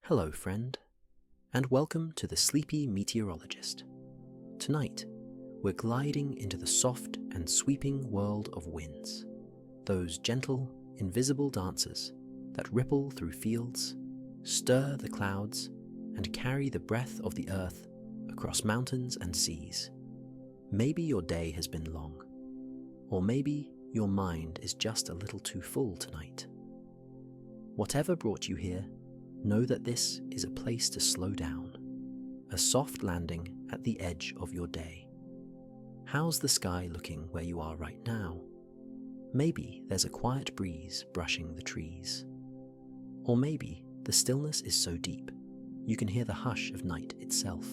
Hello, friend, and welcome to the Sleepy Meteorologist. Tonight, we're gliding into the soft and sweeping world of winds, those gentle, invisible dancers that ripple through fields, stir the clouds, and carry the breath of the earth across mountains and seas. Maybe your day has been long, or maybe your mind is just a little too full tonight. Whatever brought you here, know that this is a place to slow down, a soft landing at the edge of your day. How's the sky looking where you are right now? Maybe there's a quiet breeze brushing the trees. Or maybe the stillness is so deep, you can hear the hush of night itself.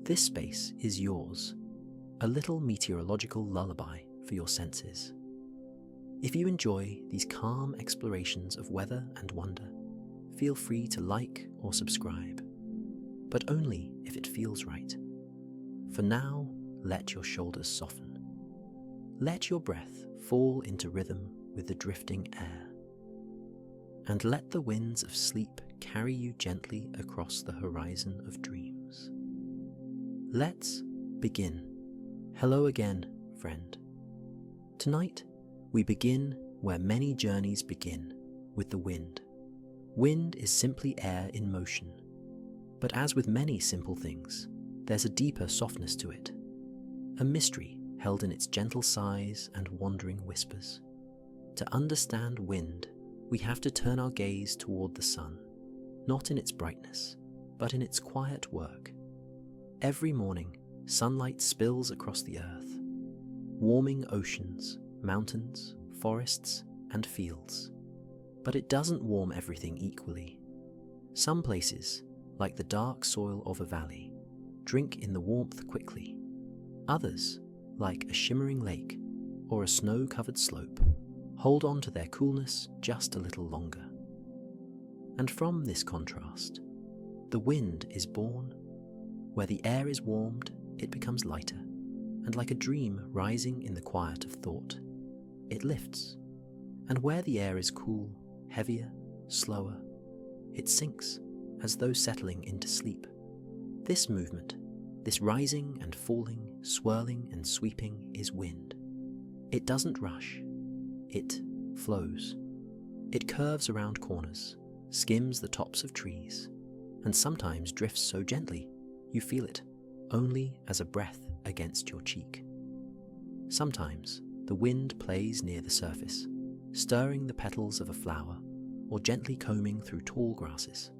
This space is yours, a little meteorological lullaby for your senses. If you enjoy these calm explorations of weather and wonder, feel free to like or subscribe, but only if it feels right. For now, let your shoulders soften. Let your breath fall into rhythm with the drifting air. And let the winds of sleep carry you gently across the horizon of dreams. Let's begin. Hello again, friend. Tonight, we begin where many journeys begin, with the wind. Wind is simply air in motion, but as with many simple things, there's a deeper softness to it, a mystery held in its gentle sighs and wandering whispers. To understand wind, we have to turn our gaze toward the sun, not in its brightness, but in its quiet work. Every morning, sunlight spills across the earth, warming oceans, mountains, forests, and fields. But it doesn't warm everything equally. Some places, like the dark soil of a valley, drink in the warmth quickly. Others, like a shimmering lake or a snow-covered slope, hold on to their coolness just a little longer. And from this contrast, the wind is born. Where the air is warmed, it becomes lighter, and like a dream rising in the quiet of thought, it lifts. And where the air is cool, heavier, slower, it sinks, as though settling into sleep. This movement, this rising and falling, swirling and sweeping, is wind. It doesn't rush, it flows. It curves around corners, skims the tops of trees, and sometimes drifts so gently you feel it only as a breath against your cheek. Sometimes the wind plays near the surface, stirring the petals of a flower or gently combing through tall grasses.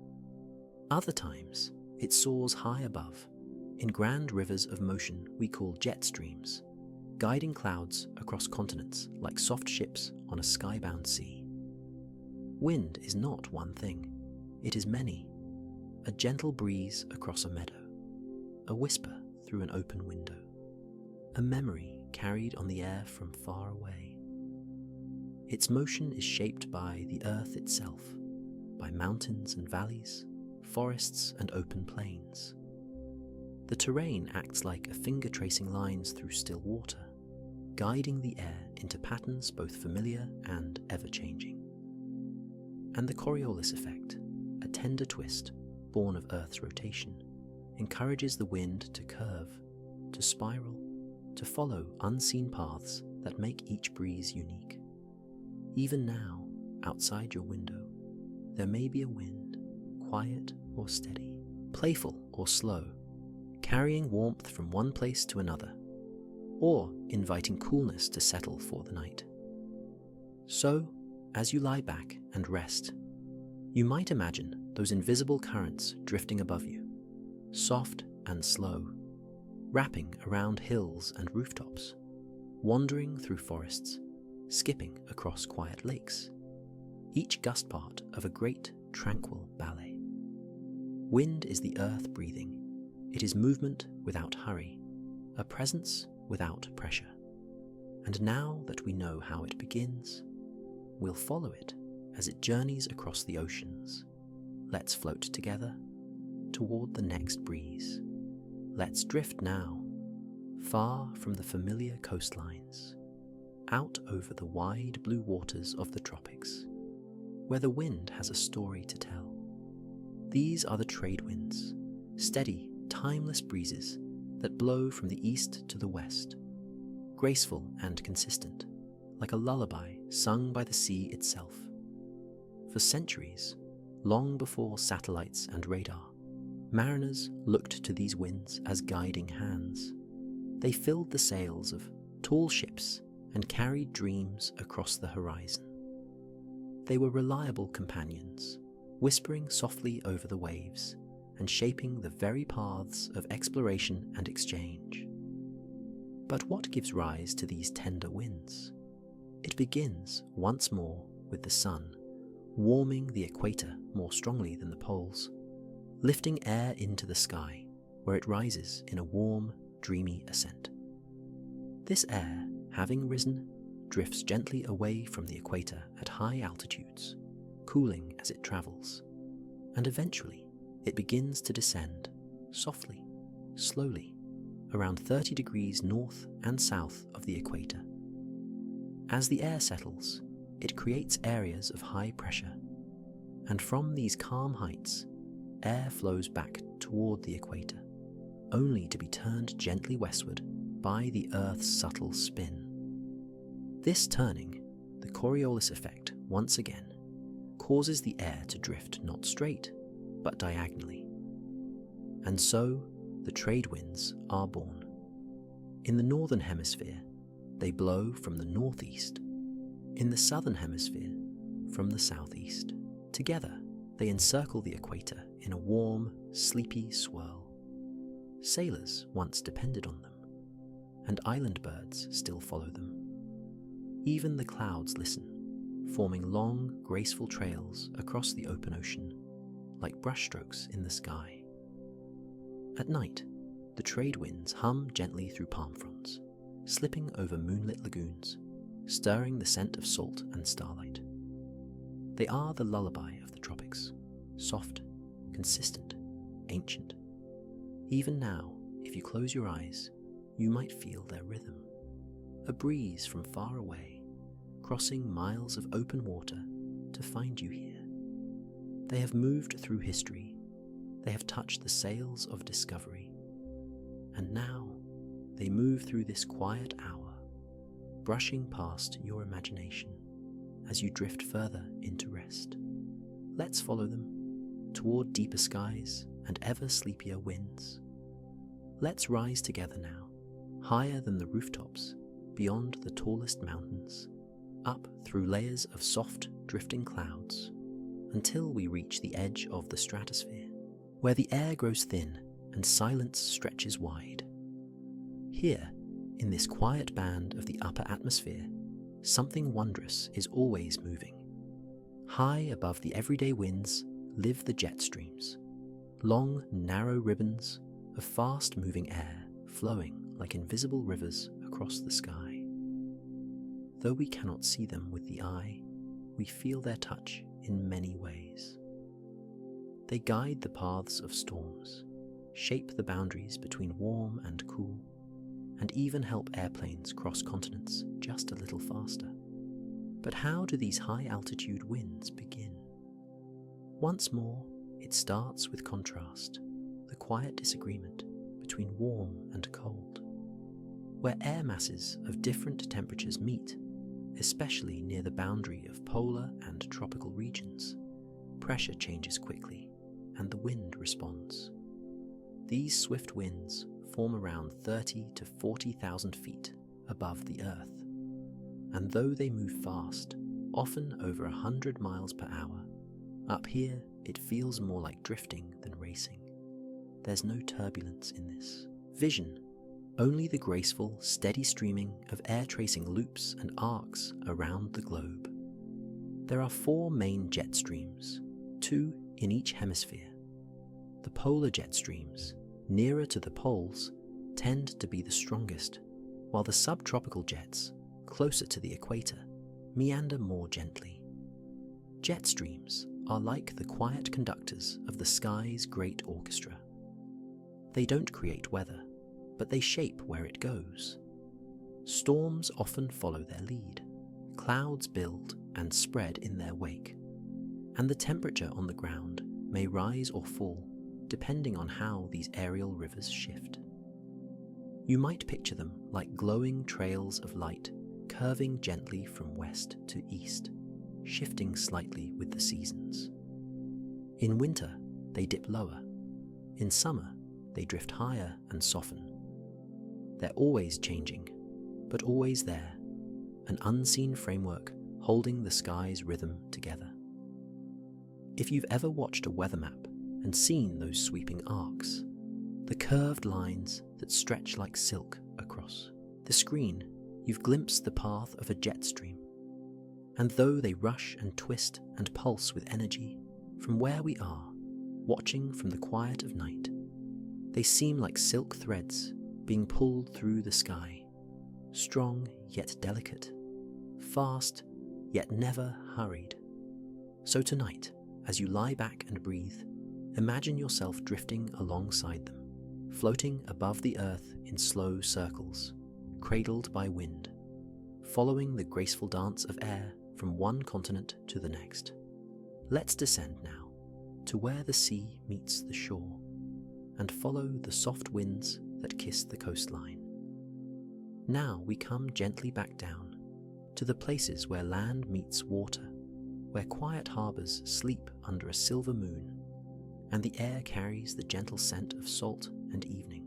Other times, it soars high above, in grand rivers of motion we call jet streams, guiding clouds across continents like soft ships on a skybound sea. Wind is not one thing, it is many. A gentle breeze across a meadow, a whisper through an open window, a memory carried on the air from far away. Its motion is shaped by the earth itself, by mountains and valleys, forests and open plains. The terrain acts like a finger tracing lines through still water, guiding the air into patterns both familiar and ever-changing. And the Coriolis effect, a tender twist born of Earth's rotation, encourages the wind to curve, to spiral, to follow unseen paths that make each breeze unique. Even now, outside your window, there may be a wind, quiet or steady, playful or slow, carrying warmth from one place to another, or inviting coolness to settle for the night. So, as you lie back and rest, you might imagine those invisible currents drifting above you, soft and slow, wrapping around hills and rooftops, wandering through forests, skipping across quiet lakes, each gust part of a great, tranquil ballet. Wind is the earth breathing. It is movement without hurry, a presence without pressure. And now that we know how it begins, we'll follow it as it journeys across the oceans. Let's float together toward the next breeze. Let's drift now, far from the familiar coastlines, out over the wide blue waters of the tropics, where the wind has a story to tell. These are the trade winds, steady, timeless breezes that blow from the east to the west, graceful and consistent, like a lullaby sung by the sea itself. For centuries, long before satellites and radar, mariners looked to these winds as guiding hands. They filled the sails of tall ships and carried dreams across the horizon. They were reliable companions, whispering softly over the waves and shaping the very paths of exploration and exchange. But what gives rise to these tender winds? It begins once more with the sun, warming the equator more strongly than the poles, lifting air into the sky, where it rises in a warm, dreamy ascent. This air, having risen, drifts gently away from the equator at high altitudes, cooling as it travels, and eventually it begins to descend, softly, slowly, around 30 degrees north and south of the equator. As the air settles, it creates areas of high pressure, and from these calm heights, air flows back toward the equator, only to be turned gently westward by the Earth's subtle spin. This turning, the Coriolis effect once again, causes the air to drift not straight, but diagonally. And so, the trade winds are born. In the northern hemisphere, they blow from the northeast. In the southern hemisphere, from the southeast. Together, they encircle the equator in a warm, sleepy swirl. Sailors once depended on them, and island birds still follow them. Even the clouds listen, forming long, graceful trails across the open ocean, like brushstrokes in the sky. At night, the trade winds hum gently through palm fronds, slipping over moonlit lagoons, stirring the scent of salt and starlight. They are the lullaby of the tropics, soft, consistent, ancient. Even now, if you close your eyes, you might feel their rhythm. A breeze from far away, crossing miles of open water to find you here. They have moved through history. They have touched the sails of discovery. And now, they move through this quiet hour, brushing past your imagination as you drift further into rest. Let's follow them toward deeper skies and ever sleepier winds. Let's rise together now, higher than the rooftops, beyond the tallest mountains, up through layers of soft, drifting clouds, until we reach the edge of the stratosphere, where the air grows thin and silence stretches wide. Here, in this quiet band of the upper atmosphere, something wondrous is always moving. High above the everyday winds live the jet streams, long, narrow ribbons of fast-moving air flowing like invisible rivers across the sky. Though we cannot see them with the eye, we feel their touch in many ways. They guide the paths of storms, shape the boundaries between warm and cool, and even help airplanes cross continents just a little faster. But how do these high-altitude winds begin? Once more, it starts with contrast, the quiet disagreement between warm and cold. Where air masses of different temperatures meet, especially near the boundary of polar and tropical regions, pressure changes quickly, and the wind responds. These swift winds form around 30 to 40,000 feet above the Earth, and though they move fast, often over 100 miles per hour, up here it feels more like drifting than racing. There's no turbulence in this vision, only the graceful, steady streaming of air-tracing loops and arcs around the globe. There are 4 main jet streams, 2 in each hemisphere. The polar jet streams, nearer to the poles, tend to be the strongest, while the subtropical jets, closer to the equator, meander more gently. Jet streams are like the quiet conductors of the sky's great orchestra. They don't create weather, but they shape where it goes. Storms often follow their lead, clouds build and spread in their wake, and the temperature on the ground may rise or fall depending on how these aerial rivers shift. You might picture them like glowing trails of light curving gently from west to east, shifting slightly with the seasons. In winter, they dip lower. In summer, they drift higher and soften. They're always changing, but always there, an unseen framework holding the sky's rhythm together. If you've ever watched a weather map and seen those sweeping arcs, the curved lines that stretch like silk across the screen, you've glimpsed the path of a jet stream. And though they rush and twist and pulse with energy, from where we are, watching from the quiet of night, they seem like silk threads being pulled through the sky, strong yet delicate, fast yet never hurried. So tonight, as you lie back and breathe, imagine yourself drifting alongside them, floating above the earth in slow circles, cradled by wind, following the graceful dance of air from one continent to the next. Let's descend now to where the sea meets the shore and follow the soft winds that kiss the coastline. Now we come gently back down to the places where land meets water, where quiet harbours sleep under a silver moon, and the air carries the gentle scent of salt and evening.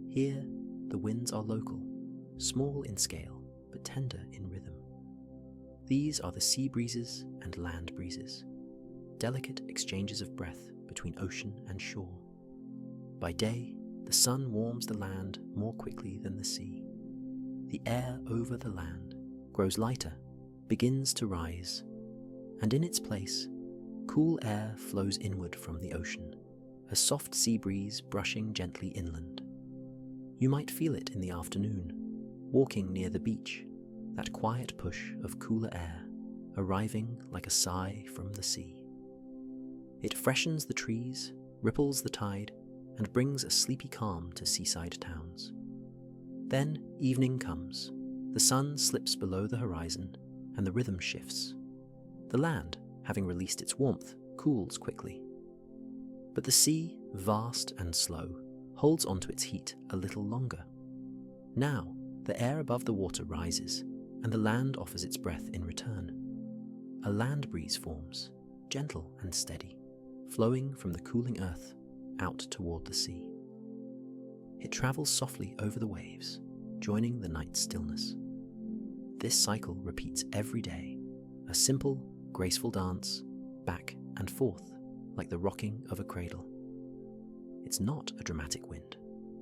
Here, the winds are local, small in scale, but tender in rhythm. These are the sea breezes and land breezes, delicate exchanges of breath between ocean and shore. By day, the sun warms the land more quickly than the sea. The air over the land grows lighter, begins to rise, and in its place, cool air flows inward from the ocean, a soft sea breeze brushing gently inland. You might feel it in the afternoon, walking near the beach, that quiet push of cooler air, arriving like a sigh from the sea. It freshens the trees, ripples the tide, and brings a sleepy calm to seaside towns. Then evening comes, the sun slips below the horizon, and the rhythm shifts. The land, having released its warmth, cools quickly. But the sea, vast and slow, holds onto its heat a little longer. Now, the air above the water rises, and the land offers its breath in return. A land breeze forms, gentle and steady, flowing from the cooling earth out toward the sea. It travels softly over the waves, joining the night's stillness. This cycle repeats every day, a simple, graceful dance, back and forth, like the rocking of a cradle. It's not a dramatic wind.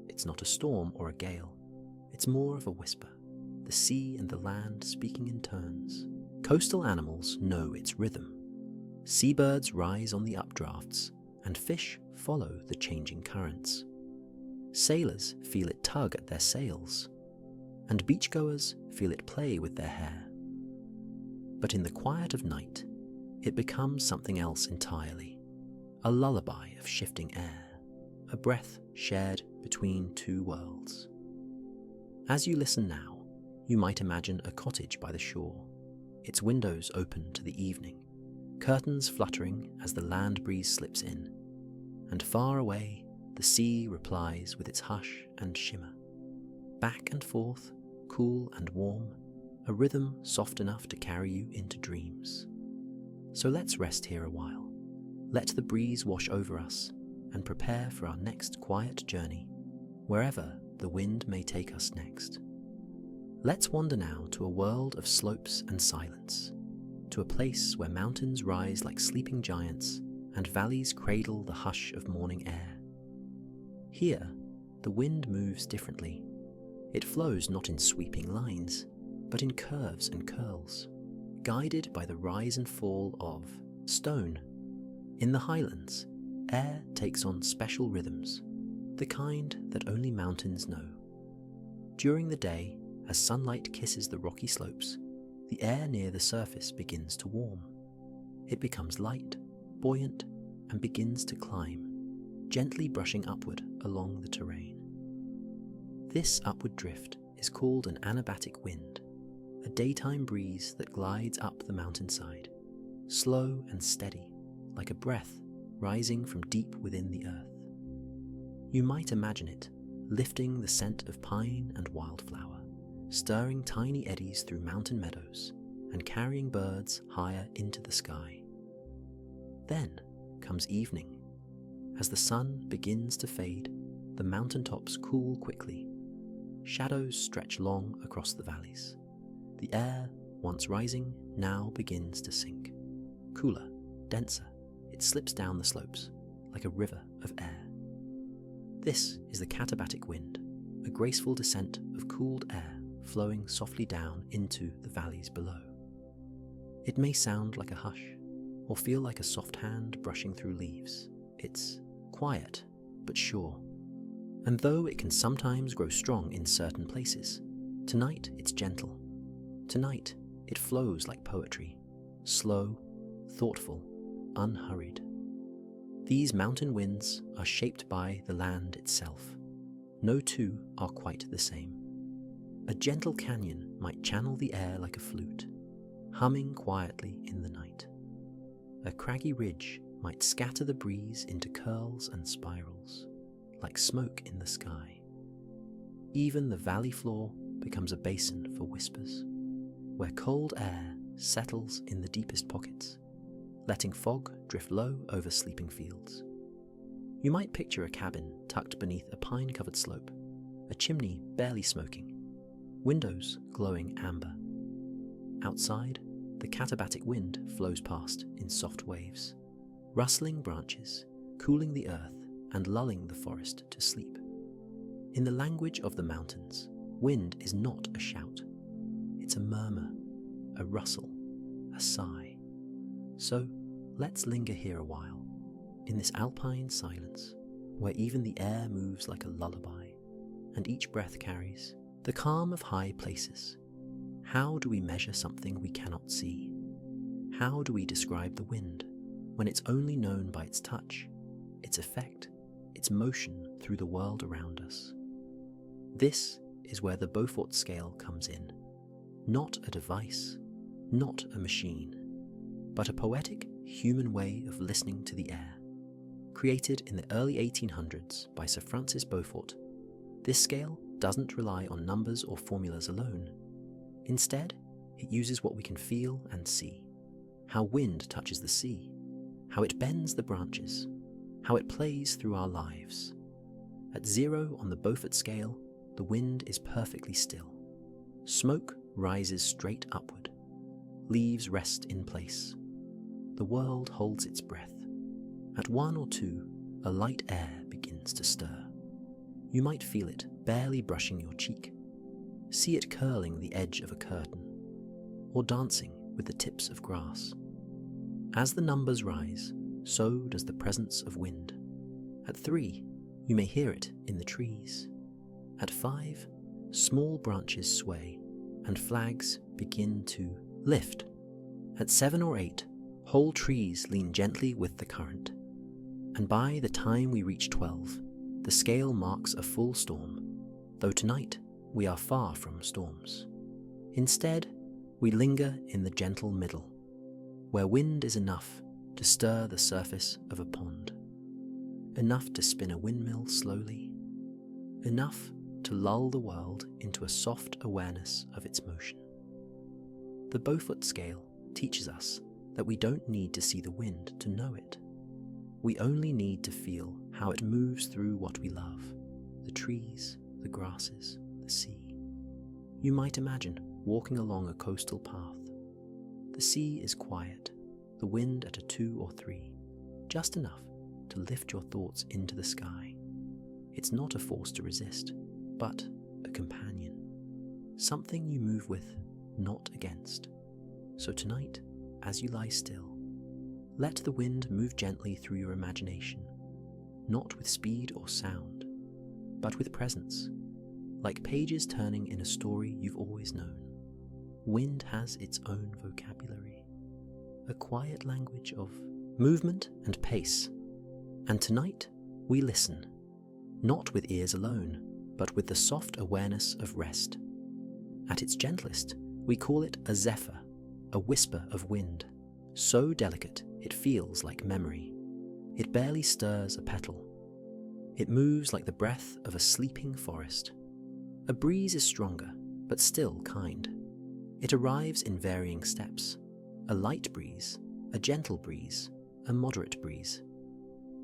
It's not a storm or a gale. It's more of a whisper, the sea and the land speaking in turns. Coastal animals know its rhythm. Seabirds rise on the updrafts, and fish follow the changing currents. Sailors feel it tug at their sails, and beachgoers feel it play with their hair. But in the quiet of night, it becomes something else entirely, a lullaby of shifting air, a breath shared between two worlds. As you listen now, you might imagine a cottage by the shore, its windows open to the evening, curtains fluttering as the land breeze slips in, and far away the sea replies with its hush and shimmer. Back and forth, cool and warm, a rhythm soft enough to carry you into dreams. So let's rest here a while. Let the breeze wash over us and prepare for our next quiet journey, wherever the wind may take us next. Let's wander now to a world of slopes and silence, to a place where mountains rise like sleeping giants and valleys cradle the hush of morning air. Here, the wind moves differently. It flows not in sweeping lines, but in curves and curls, guided by the rise and fall of stone. In the highlands, air takes on special rhythms, the kind that only mountains know. During the day, as sunlight kisses the rocky slopes, the air near the surface begins to warm. It becomes light, buoyant, and begins to climb, gently brushing upward along the terrain. This upward drift is called an anabatic wind, a daytime breeze that glides up the mountainside, slow and steady, like a breath rising from deep within the earth. You might imagine it lifting the scent of pine and wildflower, stirring tiny eddies through mountain meadows and carrying birds higher into the sky. Then comes evening. As the sun begins to fade, the mountaintops cool quickly. Shadows stretch long across the valleys. The air, once rising, now begins to sink. Cooler, denser, it slips down the slopes like a river of air. This is the katabatic wind, a graceful descent of cooled air flowing softly down into the valleys below. It may sound like a hush, or feel like a soft hand brushing through leaves. It's quiet, but sure. And though it can sometimes grow strong in certain places, tonight it's gentle. Tonight it flows like poetry, slow, thoughtful, unhurried. These mountain winds are shaped by the land itself. No two are quite the same. A gentle canyon might channel the air like a flute, humming quietly in the night. A craggy ridge might scatter the breeze into curls and spirals, like smoke in the sky. Even the valley floor becomes a basin for whispers, where cold air settles in the deepest pockets, letting fog drift low over sleeping fields. You might picture a cabin tucked beneath a pine-covered slope, a chimney barely smoking, windows glowing amber. Outside, the katabatic wind flows past in soft waves, rustling branches, cooling the earth and lulling the forest to sleep. In the language of the mountains, wind is not a shout. It's a murmur, a rustle, a sigh. So let's linger here a while, in this alpine silence, where even the air moves like a lullaby, and each breath carries the calm of high places. How do we measure something we cannot see? How do we describe the wind when it's only known by its touch, its effect, its motion through the world around us? This is where the Beaufort scale comes in. Not a device, not a machine, but a poetic human way of listening to the air. Created in the early 1800s by Sir Francis Beaufort, this scale doesn't rely on numbers or formulas alone. Instead, it uses what we can feel and see. How wind touches the sea, how it bends the branches, how it plays through our lives. At 0 on the Beaufort scale, the wind is perfectly still. Smoke rises straight upward. Leaves rest in place. The world holds its breath. At 1 or 2, a light air begins to stir. You might feel it barely brushing your cheek. See it curling the edge of a curtain, or dancing with the tips of grass. As the numbers rise, so does the presence of wind. At 3, you may hear it in the trees. At 5, small branches sway, and flags begin to lift. At 7 or 8, whole trees lean gently with the current. And by the time we reach 12, the scale marks a full storm, though tonight we are far from storms. Instead, we linger in the gentle middle, where wind is enough to stir the surface of a pond, enough to spin a windmill slowly, enough to lull the world into a soft awareness of its motion. The Beaufort scale teaches us that we don't need to see the wind to know it. We only need to feel how it moves through what we love, the trees, the grasses, the sea. You might imagine walking along a coastal path. The sea is quiet, the wind at a 2 or 3, just enough to lift your thoughts into the sky. It's not a force to resist, but a companion, something you move with, not against. So tonight, as you lie still, let the wind move gently through your imagination, not with speed or sound, but with presence, like pages turning in a story you've always known. Wind has its own vocabulary, a quiet language of movement and pace. And tonight, we listen, not with ears alone, but with the soft awareness of rest. At its gentlest, we call it a zephyr, a whisper of wind, so delicate it feels like memory. It barely stirs a petal. It moves like the breath of a sleeping forest. A breeze is stronger, but still kind. It arrives in varying steps. A light breeze, a gentle breeze, a moderate breeze.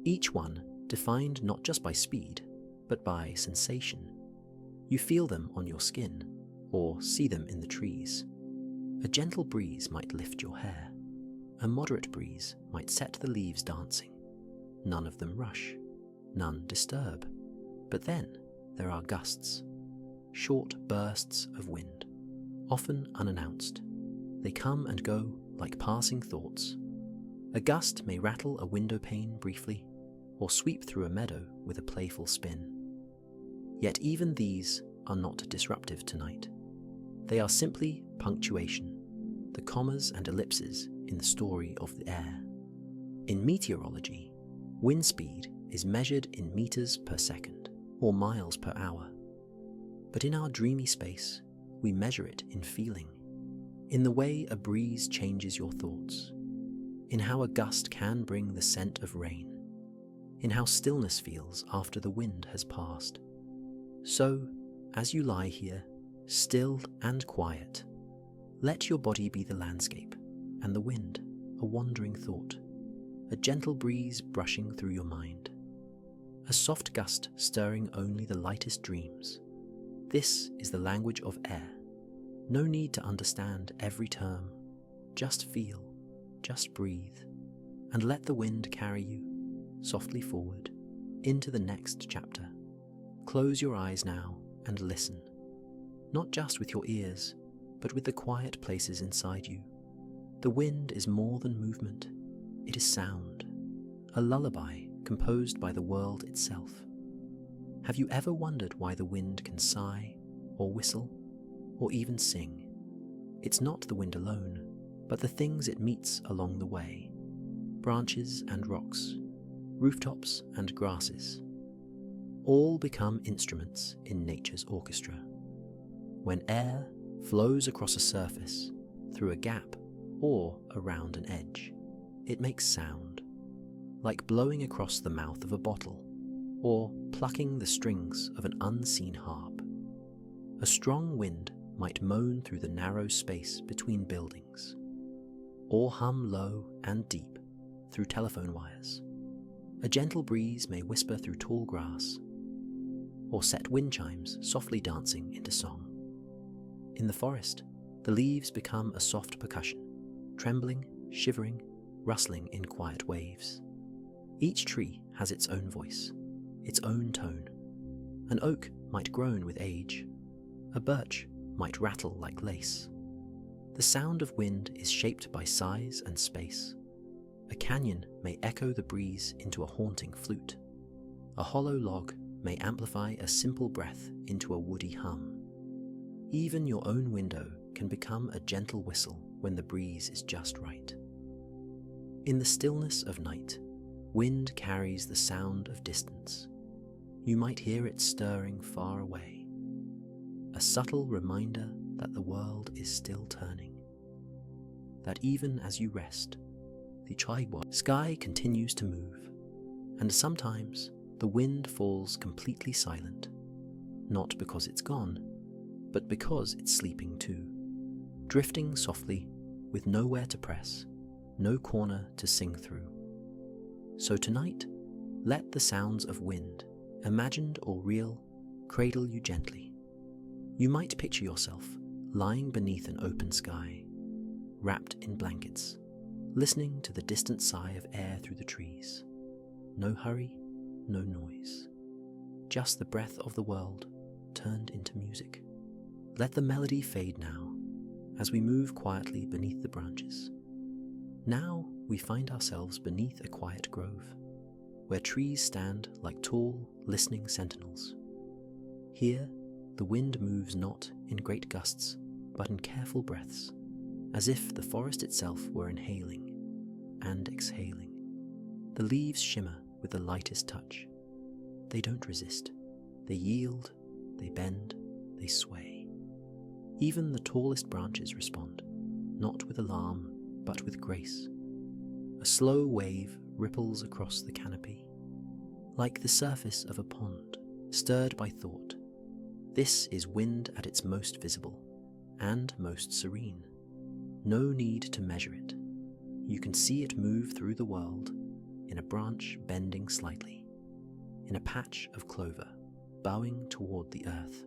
Each one defined not just by speed, but by sensation. You feel them on your skin, or see them in the trees. A gentle breeze might lift your hair. A moderate breeze might set the leaves dancing. None of them rush, none disturb. But then there are gusts, short bursts of wind, often unannounced. They come and go like passing thoughts. A gust may rattle a window pane briefly, or sweep through a meadow with a playful spin. Yet even these are not disruptive tonight. They are simply punctuation, the commas and ellipses in the story of the air. In meteorology, wind speed is measured in meters per second, or miles per hour. But in our dreamy space, we measure it in feeling, in the way a breeze changes your thoughts, in how a gust can bring the scent of rain, in how stillness feels after the wind has passed. So, as you lie here, still and quiet, let your body be the landscape, and the wind a wandering thought, a gentle breeze brushing through your mind, a soft gust stirring only the lightest dreams. This is the language of air. No need to understand every term. Just feel, just breathe, and let the wind carry you softly forward into the next chapter. Close your eyes now and listen, not just with your ears, but with the quiet places inside you. The wind is more than movement. It is sound, a lullaby composed by the world itself. Have you ever wondered why the wind can sigh, or whistle, or even sing? It's not the wind alone, but the things it meets along the way. Branches and rocks, rooftops and grasses. All become instruments in nature's orchestra. When air flows across a surface, through a gap, or around an edge, it makes sound, like blowing across the mouth of a bottle, or plucking the strings of an unseen harp. A strong wind might moan through the narrow space between buildings, or hum low and deep through telephone wires. A gentle breeze may whisper through tall grass, or set wind chimes softly dancing into song. In the forest, the leaves become a soft percussion, trembling, shivering, rustling in quiet waves. Each tree has its own voice, its own tone. An oak might groan with age. A birch might rattle like lace. The sound of wind is shaped by size and space. A canyon may echo the breeze into a haunting flute. A hollow log may amplify a simple breath into a woody hum. Even your own window can become a gentle whistle when the breeze is just right. In the stillness of night, wind carries the sound of distance. You might hear it stirring far away, a subtle reminder that the world is still turning, that even as you rest, the sky continues to move, and sometimes the wind falls completely silent, not because it's gone, but because it's sleeping too, drifting softly with nowhere to press, no corner to sing through. So tonight, let the sounds of wind, imagined or real, cradle you gently. You might picture yourself lying beneath an open sky, wrapped in blankets, listening to the distant sigh of air through the trees. No hurry, no noise. Just the breath of the world turned into music. Let the melody fade now, as we move quietly beneath the branches. Now we find ourselves beneath a quiet grove, where trees stand like tall, listening sentinels. Here, the wind moves not in great gusts, but in careful breaths, as if the forest itself were inhaling and exhaling. The leaves shimmer with the lightest touch. They don't resist. They yield, they bend, they sway. Even the tallest branches respond, not with alarm, but with grace. A slow wave ripples across the canopy, like the surface of a pond, stirred by thought. This is wind at its most visible and most serene. No need to measure it. You can see it move through the world, in a branch bending slightly, in a patch of clover bowing toward the earth,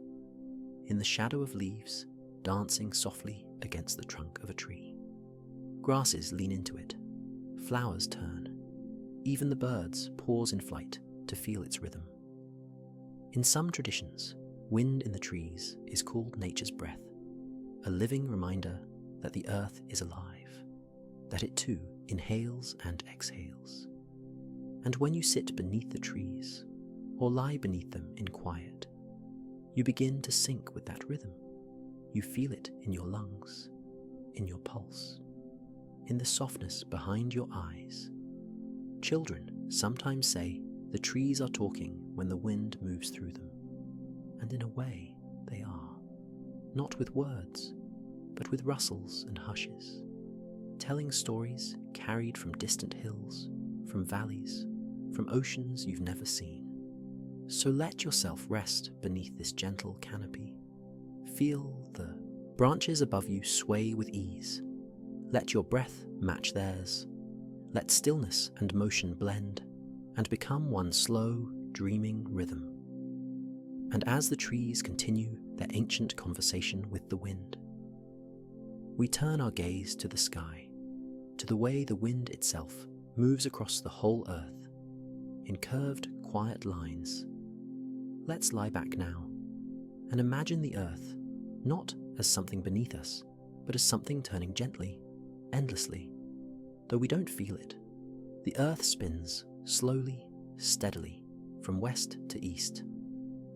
in the shadow of leaves dancing softly against the trunk of a tree. Grasses lean into it, flowers turn, even the birds pause in flight to feel its rhythm. In some traditions, wind in the trees is called nature's breath, a living reminder that the earth is alive, that it too inhales and exhales. And when you sit beneath the trees, or lie beneath them in quiet, you begin to sync with that rhythm. You feel it in your lungs, in your pulse, in the softness behind your eyes. Children sometimes say the trees are talking when the wind moves through them, and in a way they are, not with words, but with rustles and hushes, telling stories carried from distant hills, from valleys, from oceans you've never seen. So let yourself rest beneath this gentle canopy. Feel the branches above you sway with ease. Let your breath match theirs. Let stillness and motion blend and become one slow, dreaming rhythm. And as the trees continue their ancient conversation with the wind, we turn our gaze to the sky, to the way the wind itself moves across the whole earth, in curved, quiet lines. Let's lie back now and imagine the earth not as something beneath us, but as something turning gently, endlessly. Though we don't feel it, the earth spins slowly, steadily, from west to east.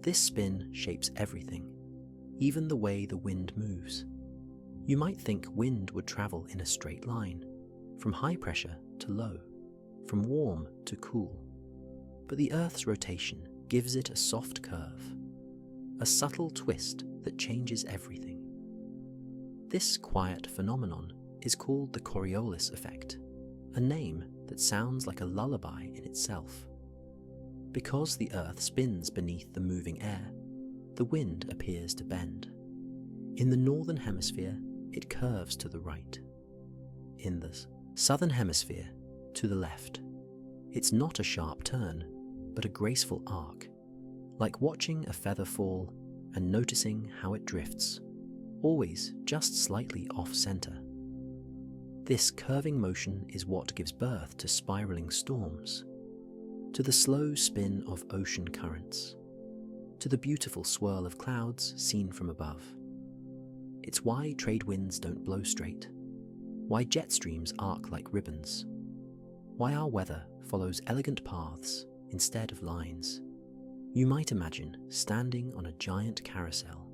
This spin shapes everything, even the way the wind moves. You might think wind would travel in a straight line, from high pressure to low, from warm to cool. But the Earth's rotation gives it a soft curve, a subtle twist that changes everything. This quiet phenomenon is called the Coriolis effect, a name that sounds like a lullaby in itself. Because the Earth spins beneath the moving air, the wind appears to bend. In the northern hemisphere, it curves to the right. In the southern hemisphere, to the left. It's not a sharp turn, but a graceful arc, like watching a feather fall and noticing how it drifts, always just slightly off-center. This curving motion is what gives birth to spiraling storms, to the slow spin of ocean currents, to the beautiful swirl of clouds seen from above. It's why trade winds don't blow straight, why jet streams arc like ribbons, why our weather follows elegant paths instead of lines. You might imagine standing on a giant carousel,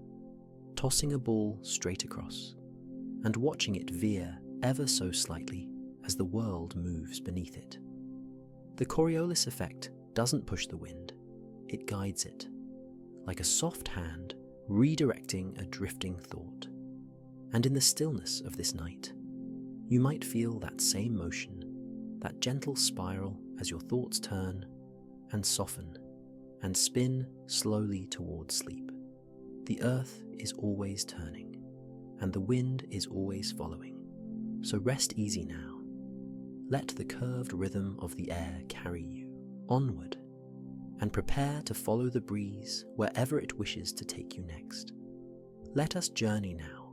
tossing a ball straight across, and watching it veer ever so slightly as the world moves beneath it. The Coriolis effect doesn't push the wind, it guides it, like a soft hand redirecting a drifting thought. And in the stillness of this night, you might feel that same motion, that gentle spiral as your thoughts turn and soften and spin slowly towards sleep. The earth is always turning, and the wind is always following. So rest easy now. Let the curved rhythm of the air carry you onward, and prepare to follow the breeze wherever it wishes to take you next. Let us journey now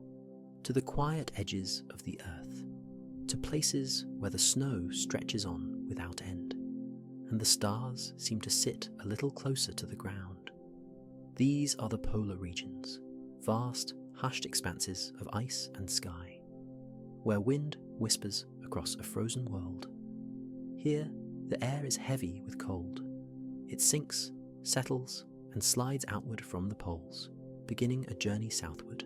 to the quiet edges of the earth, to places where the snow stretches on without end, and the stars seem to sit a little closer to the ground. These are the polar regions, vast, hushed expanses of ice and sky, where wind whispers across a frozen world. Here, the air is heavy with cold. It sinks, settles, and slides outward from the poles, beginning a journey southward.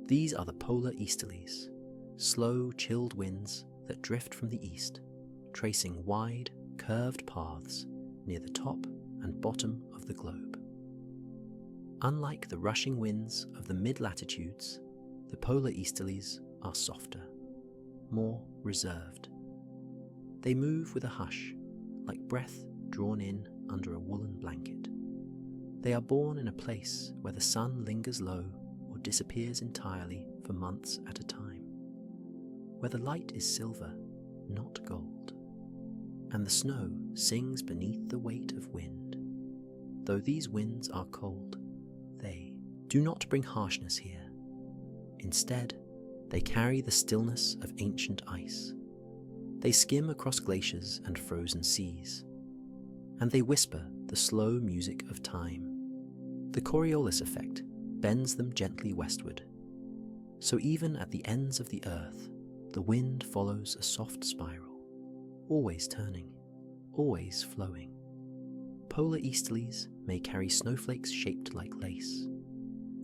These are the polar easterlies, slow, chilled winds that drift from the east, tracing wide, curved paths near the top and bottom of the globe. Unlike the rushing winds of the mid-latitudes, the polar easterlies are softer, more reserved. They move with a hush like breath drawn in under a woolen blanket. They are born in a place where the sun lingers low or disappears entirely for months at a time, where the light is silver, not gold, and the snow sings beneath the weight of wind. Though these winds are cold, they do not bring harshness here. Instead, they carry the stillness of ancient ice. They skim across glaciers and frozen seas, and they whisper the slow music of time. The Coriolis effect bends them gently westward. So even at the ends of the earth, the wind follows a soft spiral, always turning, always flowing. Polar easterlies may carry snowflakes shaped like lace.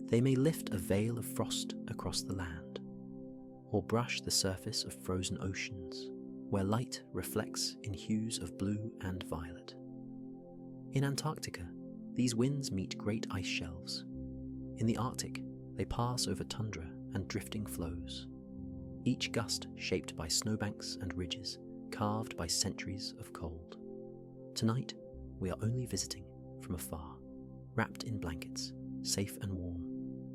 They may lift a veil of frost across the land, or brush the surface of frozen oceans, where light reflects in hues of blue and violet. In Antarctica, these winds meet great ice shelves. In the Arctic, they pass over tundra and drifting floes, each gust shaped by snowbanks and ridges carved by centuries of cold. Tonight, we are only visiting from afar, wrapped in blankets, safe and warm,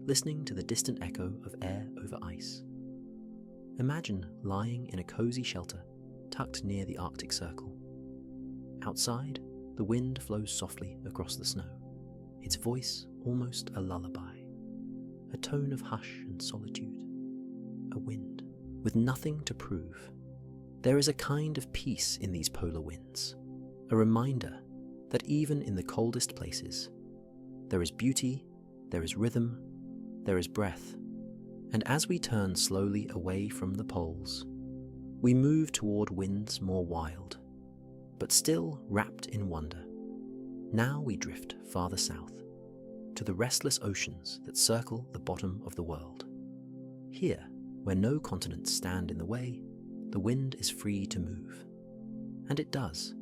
listening to the distant echo of air over ice. Imagine lying in a cozy shelter tucked near the Arctic Circle. Outside, the wind flows softly across the snow, its voice almost a lullaby, a tone of hush and solitude, a wind with nothing to prove. There is a kind of peace in these polar winds, a reminder that even in the coldest places, there is beauty, there is rhythm, there is breath. And as we turn slowly away from the poles, we move toward winds more wild, but still wrapped in wonder. Now we drift farther south, to the restless oceans that circle the bottom of the world. Here, where no continents stand in the way, the wind is free to move. And it does,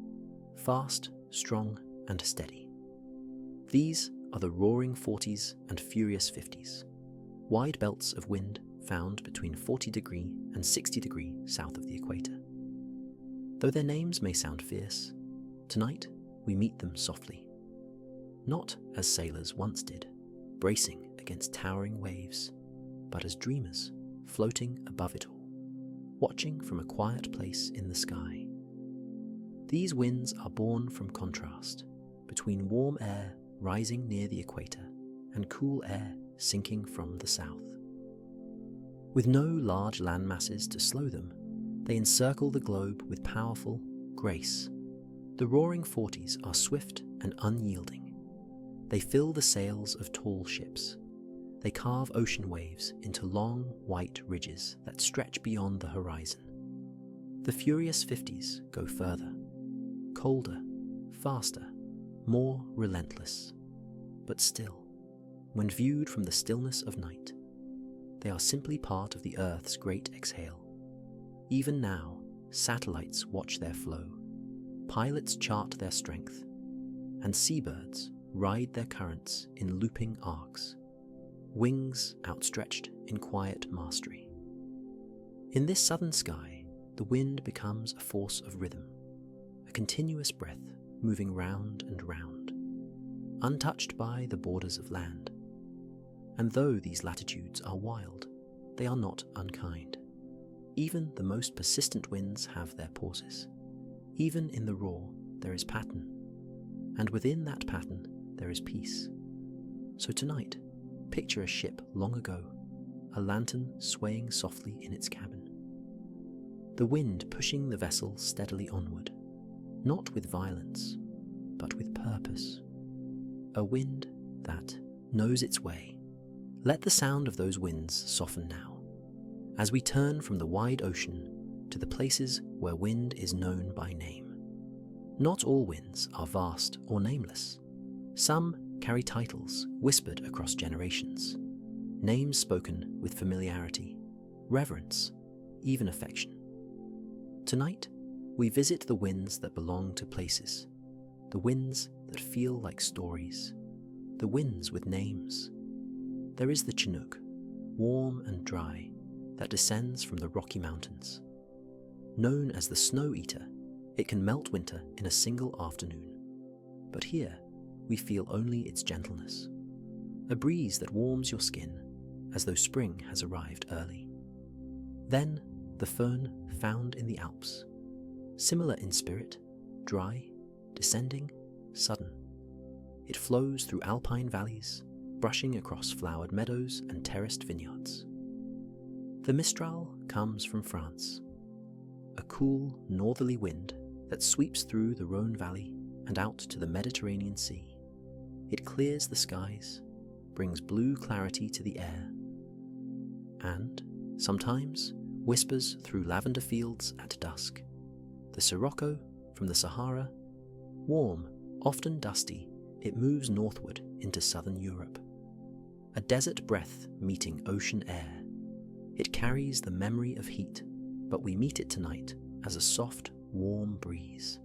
fast, strong, and steady. These are the roaring 40s and furious 50s, wide belts of wind found between 40° and 60° south of the equator. Though their names may sound fierce, tonight we meet them softly. Not as sailors once did, bracing against towering waves, but as dreamers floating above it all, watching from a quiet place in the sky. These winds are born from contrast between warm air rising near the equator and cool air sinking from the south. With no large land masses to slow them, they encircle the globe with powerful grace. The roaring 40s are swift and unyielding. They fill the sails of tall ships. They carve ocean waves into long, white ridges that stretch beyond the horizon. The furious 50s go further, colder, faster, more relentless. But still, when viewed from the stillness of night, they are simply part of the Earth's great exhale. Even now, satellites watch their flow, pilots chart their strength, and seabirds ride their currents in looping arcs, wings outstretched in quiet mastery. In this southern sky, the wind becomes a force of rhythm, a continuous breath moving round and round, untouched by the borders of land. And though these latitudes are wild, they are not unkind. Even the most persistent winds have their pauses. Even in the roar, there is pattern, and within that pattern, there is peace. So tonight, picture a ship long ago, a lantern swaying softly in its cabin. The wind pushing the vessel steadily onward, not with violence, but with purpose. A wind that knows its way. Let the sound of those winds soften now, as we turn from the wide ocean to the places where wind is known by name. Not all winds are vast or nameless. Some carry titles whispered across generations, names spoken with familiarity, reverence, even affection. Tonight, we visit the winds that belong to places, the winds that feel like stories, the winds with names. There is the Chinook, warm and dry, that descends from the Rocky Mountains. Known as the Snow Eater, It can melt winter in a single afternoon. But here, we feel only its gentleness. A breeze that warms your skin, as though spring has arrived early. Then, the föhn found in the Alps. Similar in spirit, dry, descending, sudden. It flows through alpine valleys, brushing across flowered meadows and terraced vineyards. The Mistral comes from France, a cool, northerly wind that sweeps through the Rhône Valley and out to the Mediterranean Sea. It clears the skies, brings blue clarity to the air, and, sometimes, whispers through lavender fields at dusk. The Sirocco from the Sahara, warm, often dusty, it moves northward into southern Europe. A desert breath meeting ocean air. It carries the memory of heat, but we meet it tonight as a soft, warm breeze,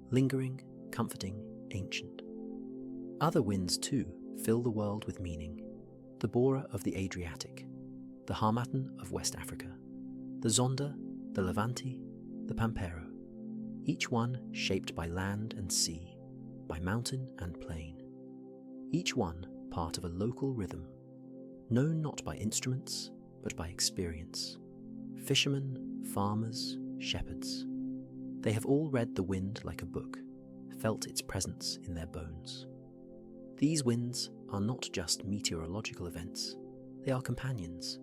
lingering, comforting, ancient. Other winds, too, fill the world with meaning. The Bora of the Adriatic, the Harmattan of West Africa, the Zonda, the Levante, the Pampero, each one shaped by land and sea, by mountain and plain. Each one part of a local rhythm, known not by instruments, but by experience. Fishermen, farmers, shepherds. They have all read the wind like a book, felt its presence in their bones. These winds are not just meteorological events, they are companions,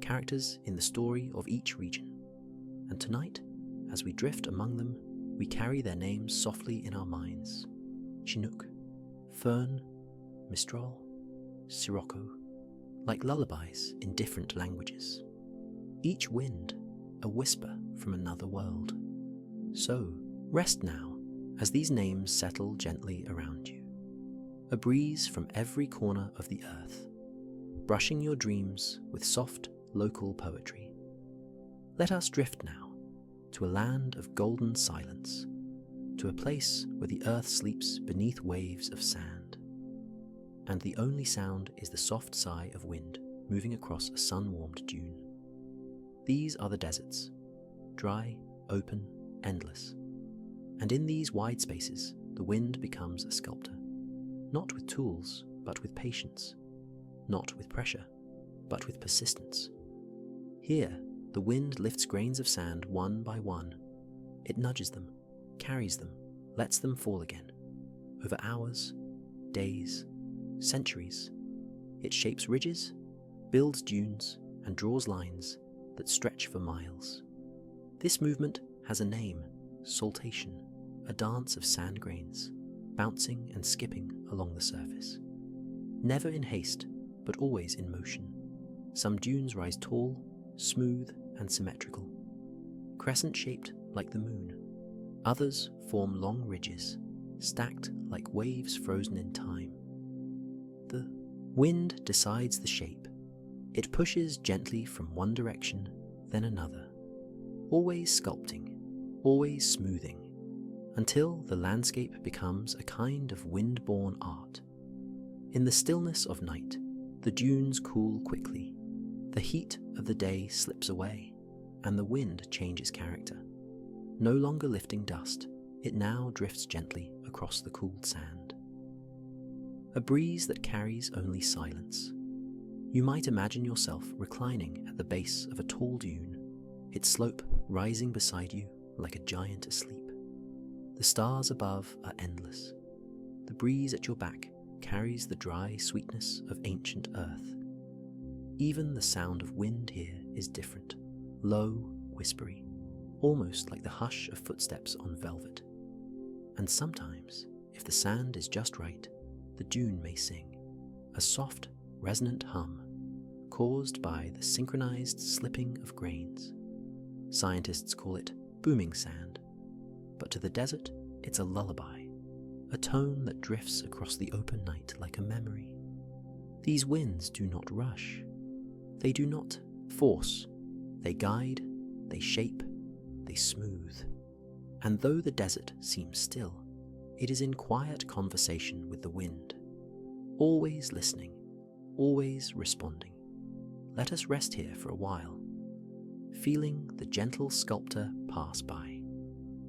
characters in the story of each region. And tonight, as we drift among them, we carry their names softly in our minds. Chinook, Föhn, Mistral, Sirocco, like lullabies in different languages. Each wind, a whisper from another world. So, rest now as these names settle gently around you. A breeze from every corner of the earth, brushing your dreams with soft, local poetry. Let us drift now to a land of golden silence, to a place where the earth sleeps beneath waves of sand, and the only sound is the soft sigh of wind moving across a sun-warmed dune. These are the deserts, dry, open, endless, and in these wide spaces the wind becomes a sculptor, not with tools, but with patience, not with pressure, but with persistence. Here, the wind lifts grains of sand one by one. It nudges them, carries them, lets them fall again. Over hours, days, centuries, it shapes ridges, builds dunes, and draws lines that stretch for miles. This movement has a name, saltation, a dance of sand grains, bouncing and skipping along the surface. Never in haste, but always in motion. Some dunes rise tall, smooth and symmetrical, crescent-shaped like the moon. Others form long ridges, stacked like waves frozen in time. The wind decides the shape. It pushes gently from one direction, then another, always sculpting, always smoothing, until the landscape becomes a kind of wind-born art. In the stillness of night, the dunes cool quickly. The heat of the day slips away, and the wind changes character. No longer lifting dust, it now drifts gently across the cooled sand. A breeze that carries only silence. You might imagine yourself reclining at the base of a tall dune, its slope rising beside you like a giant asleep. The stars above are endless. The breeze at your back carries the dry sweetness of ancient earth. Even the sound of wind here is different, low, whispery, almost like the hush of footsteps on velvet. And sometimes, if the sand is just right, the dune may sing, a soft, resonant hum, caused by the synchronized slipping of grains. Scientists call it booming sand, but to the desert, it's a lullaby, a tone that drifts across the open night like a memory. These winds do not rush. They do not force. They guide, they shape, they smooth. And though the desert seems still, it is in quiet conversation with the wind, always listening, always responding. Let us rest here for a while, feeling the gentle sculptor pass by,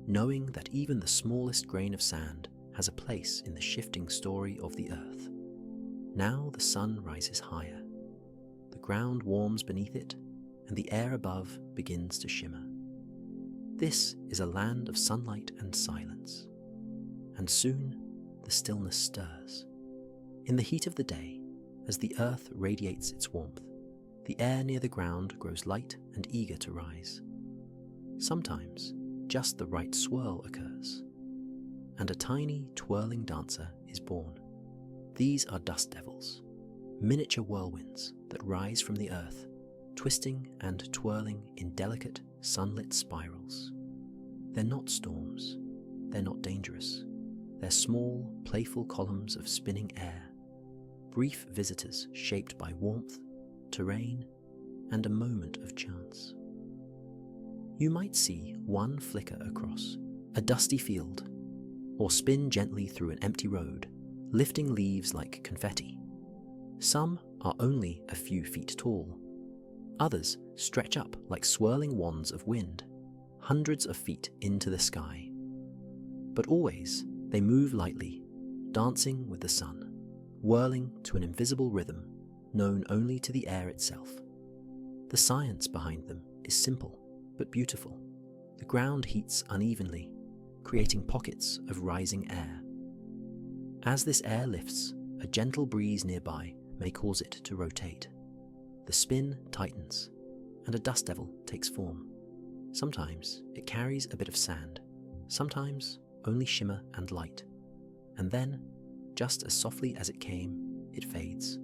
knowing that even the smallest grain of sand has a place in the shifting story of the earth. Now the sun rises higher. The ground warms beneath it, and the air above begins to shimmer. This is a land of sunlight and silence. And soon, the stillness stirs. In the heat of the day, as the earth radiates its warmth, the air near the ground grows light and eager to rise. Sometimes, just the right swirl occurs, and a tiny, twirling dancer is born. These are dust devils, miniature whirlwinds that rise from the earth, twisting and twirling in delicate, sunlit spirals. They're not storms, they're not dangerous. They're small, playful columns of spinning air, brief visitors shaped by warmth, terrain, and a moment of chance. You might see one flicker across a dusty field, or spin gently through an empty road, lifting leaves like confetti. Some are only a few feet tall. Others stretch up like swirling wands of wind, hundreds of feet into the sky. But always they move lightly, dancing with the sun, whirling to an invisible rhythm known only to the air itself. The science behind them is simple but beautiful. The ground heats unevenly, creating pockets of rising air. As this air lifts, a gentle breeze nearby may cause it to rotate. The spin tightens, and a dust devil takes form. Sometimes it carries a bit of sand, sometimes only shimmer and light. And then, just as softly as it came, it fades.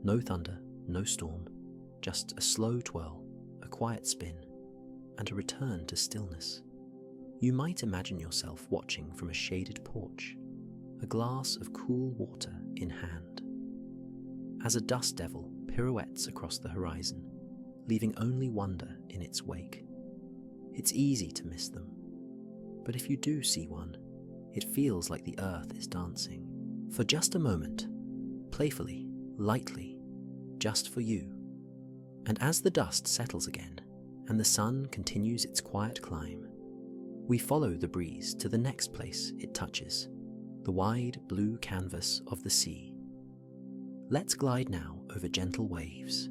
No thunder, no storm, just a slow twirl, a quiet spin, and a return to stillness. You might imagine yourself watching from a shaded porch, a glass of cool water in hand, as a dust devil pirouettes across the horizon, leaving only wonder in its wake. It's easy to miss them, but if you do see one, it feels like the earth is dancing. For just a moment, playfully, lightly, just for you. And as the dust settles again, and the sun continues its quiet climb, we follow the breeze to the next place it touches, the wide blue canvas of the sea. Let's glide now over gentle waves,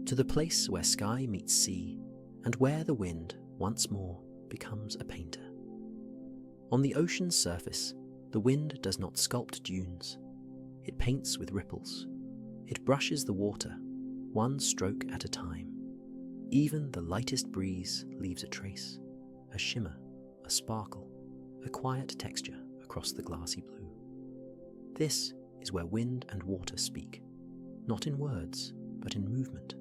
to the place where sky meets sea, and where the wind once more becomes a painter. On the ocean's surface, the wind does not sculpt dunes. It paints with ripples. It brushes the water, one stroke at a time. Even the lightest breeze leaves a trace, a shimmer, a sparkle, a quiet texture across the glassy blue. This is where wind and water speak, not in words, but in movement.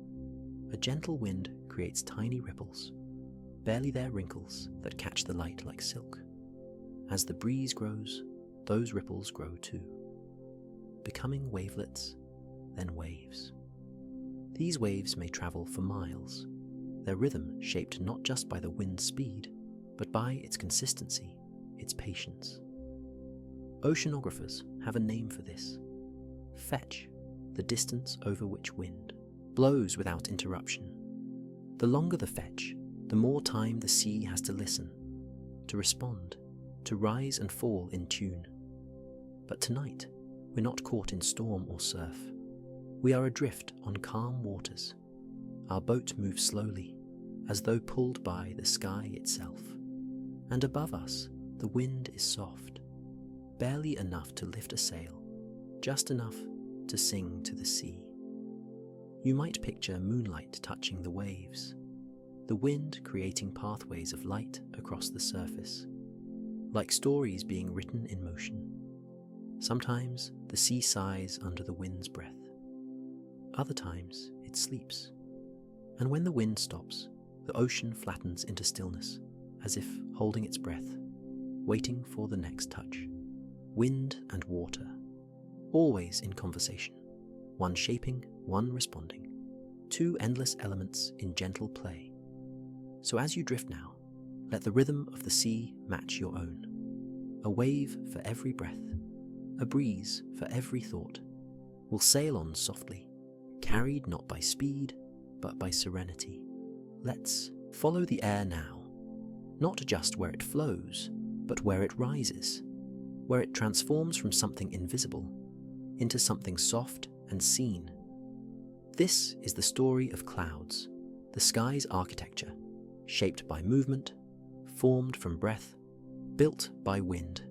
A gentle wind creates tiny ripples, barely their wrinkles that catch the light like silk. As the breeze grows, those ripples grow too, becoming wavelets, then waves. These waves may travel for miles, their rhythm shaped not just by the wind's speed, but by its consistency, its patience. Oceanographers have a name for this. Fetch, the distance over which wind blows without interruption. The longer the fetch, the more time the sea has to listen, to respond, to rise and fall in tune. But tonight, we're not caught in storm or surf. We are adrift on calm waters. Our boat moves slowly, as though pulled by the sky itself. And above us, the wind is soft, barely enough to lift a sail, just enough to sing to the sea. You might picture moonlight touching the waves, the wind creating pathways of light across the surface, like stories being written in motion. Sometimes the sea sighs under the wind's breath. Other times it sleeps. And when the wind stops, the ocean flattens into stillness, as if holding its breath, waiting for the next touch. Wind and water, always in conversation, one shaping, one responding, two endless elements in gentle play. So as you drift now, let the rhythm of the sea match your own. A wave for every breath, a breeze for every thought. We'll sail on softly, carried not by speed, but by serenity. Let's follow the air now, Not just where it flows, but where it rises, where it transforms from something invisible into something soft and seen. This is the story of clouds, the sky's architecture, shaped by movement, formed from breath, built by wind.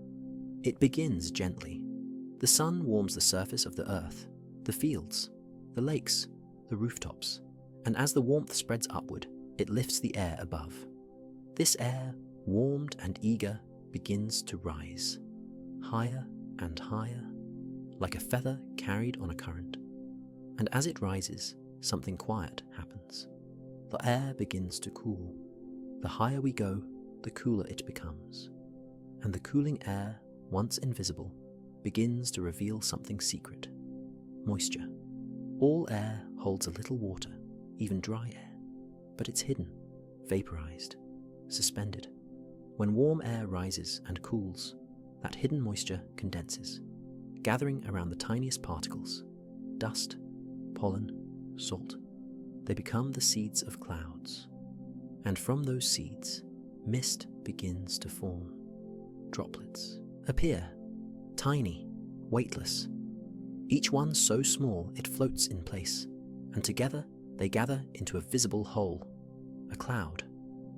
It begins gently. The sun warms the surface of the earth, the fields, the lakes, the rooftops, and as the warmth spreads upward, it lifts the air above. This air, warmed and eager, begins to rise, higher and higher, like a feather carried on a current. And as it rises, something quiet happens. The air begins to cool. The higher we go, the cooler it becomes. And the cooling air, once invisible, begins to reveal something secret: moisture. All air holds a little water, even dry air, but it's hidden, vaporized, suspended. When warm air rises and cools, that hidden moisture condenses, gathering around the tiniest particles: dust, pollen, salt. They become the seeds of clouds. And from those seeds, mist begins to form. Droplets appear, tiny, weightless, each one so small it floats in place, and together they gather into a visible whole, a cloud.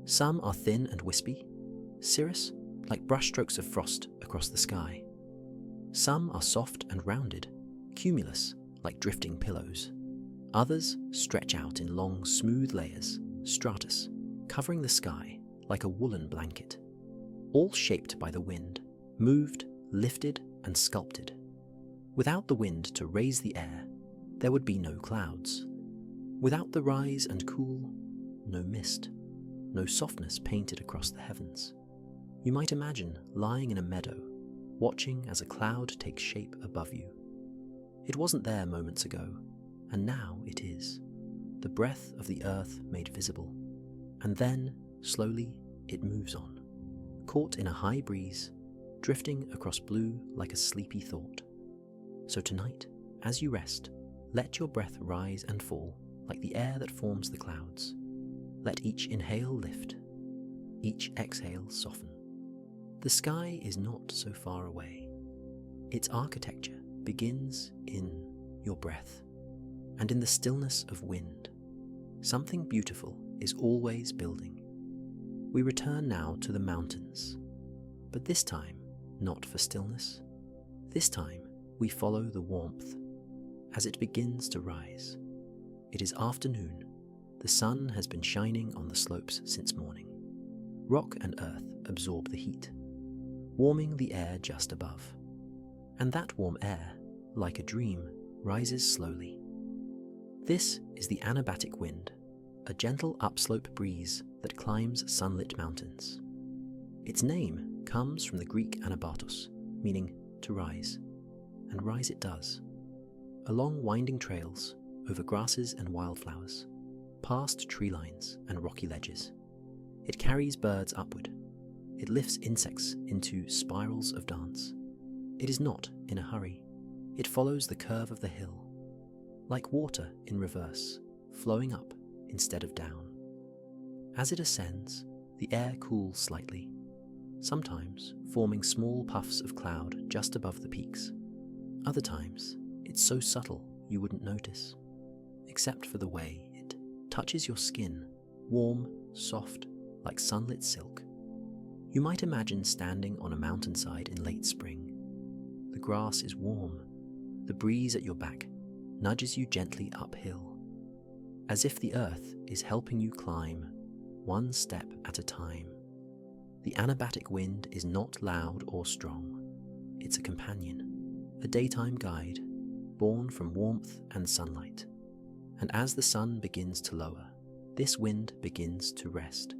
Some are thin and wispy, cirrus, like brushstrokes of frost across the sky. Some are soft and rounded, cumulus, like drifting pillows. Others stretch out in long, smooth layers, stratus, covering the sky like a woolen blanket. All shaped by the wind, moved, lifted, and sculpted. Without the wind to raise the air, there would be no clouds. Without the rise and cool, no mist, no softness painted across the heavens. You might imagine lying in a meadow, watching as a cloud takes shape above you. It wasn't there moments ago, and now it is. The breath of the earth made visible. And then, slowly, it moves on, caught in a high breeze, drifting across blue like a sleepy thought. So tonight, as you rest, let your breath rise and fall like the air that forms the clouds. Let each inhale lift, each exhale soften. The sky is not so far away. Its architecture begins in your breath, and in the stillness of wind. Something beautiful is always building. We return now to the mountains, but this time not for stillness. This time we follow the warmth as it begins to rise. It is afternoon. The sun has been shining on the slopes since morning. Rock and earth absorb the heat, warming the air just above. And that warm air, like a dream, rises slowly. This is the anabatic wind, a gentle upslope breeze that climbs sunlit mountains. Its name comes from the Greek anabatos, meaning to rise, and rise it does. Along winding trails, over grasses and wildflowers, past tree lines and rocky ledges. It carries birds upward. It lifts insects into spirals of dance. It is not in a hurry. It follows the curve of the hill, like water in reverse, flowing up instead of down. As it ascends, the air cools slightly, sometimes forming small puffs of cloud just above the peaks. Other times, it's so subtle you wouldn't notice, except for the way it touches your skin, warm, soft, like sunlit silk. You might imagine standing on a mountainside in late spring. The grass is warm. The breeze at your back nudges you gently uphill, as if the earth is helping you climb, one step at a time. The anabatic wind is not loud or strong. It's a companion, a daytime guide, born from warmth and sunlight. And as the sun begins to lower, this wind begins to rest,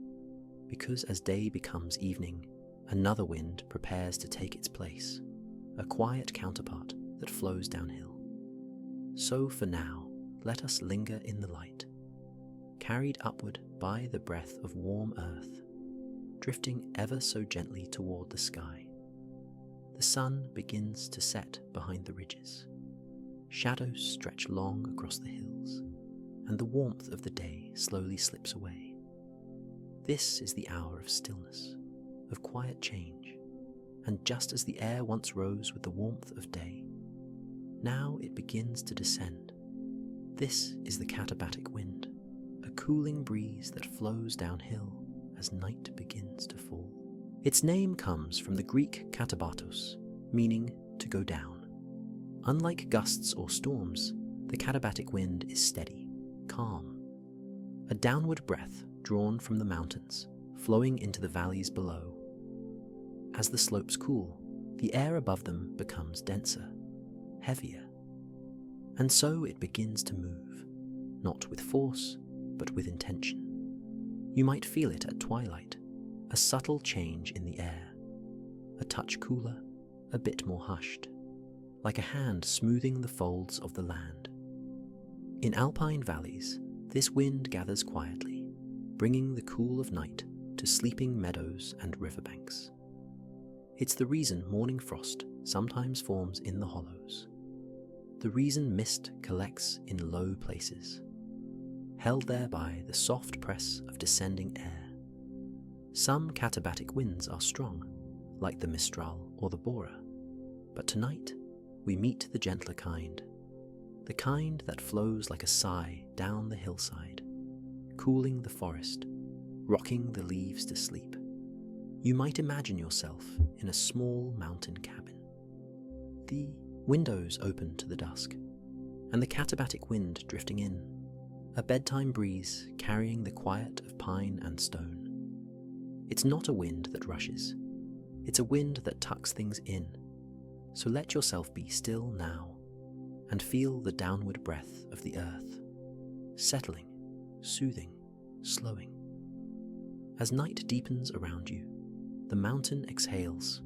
because as day becomes evening, another wind prepares to take its place, a quiet counterpart that flows downhill. So for now, let us linger in the light, carried upward by the breath of warm earth, drifting ever so gently toward the sky. The sun begins to set behind the ridges. Shadows stretch long across the hills, and the warmth of the day slowly slips away. This is the hour of stillness, of quiet change, and just as the air once rose with the warmth of day, now it begins to descend. This is the katabatic wind, a cooling breeze that flows downhill as night begins to fall. Its name comes from the Greek katabatos, meaning to go down. Unlike gusts or storms, the katabatic wind is steady, calm, a downward breath drawn from the mountains, flowing into the valleys below. As the slopes cool, the air above them becomes denser, heavier, and so it begins to move, not with force, but with intention. You might feel it at twilight, a subtle change in the air, a touch cooler, a bit more hushed, like a hand smoothing the folds of the land. In alpine valleys, this wind gathers quietly, bringing the cool of night to sleeping meadows and riverbanks. It's the reason morning frost sometimes forms in the hollows, the reason mist collects in low places, held there by the soft press of descending air. Some katabatic winds are strong, like the Mistral or the Bora, but tonight we meet the gentler kind, the kind that flows like a sigh down the hillside, cooling the forest, rocking the leaves to sleep. You might imagine yourself in a small mountain cabin. The windows open to the dusk, and the katabatic wind drifting in, a bedtime breeze carrying the quiet of pine and stone. It's not a wind that rushes, it's a wind that tucks things in. So let yourself be still now, and feel the downward breath of the earth, settling, soothing, slowing. As night deepens around you, the mountain exhales,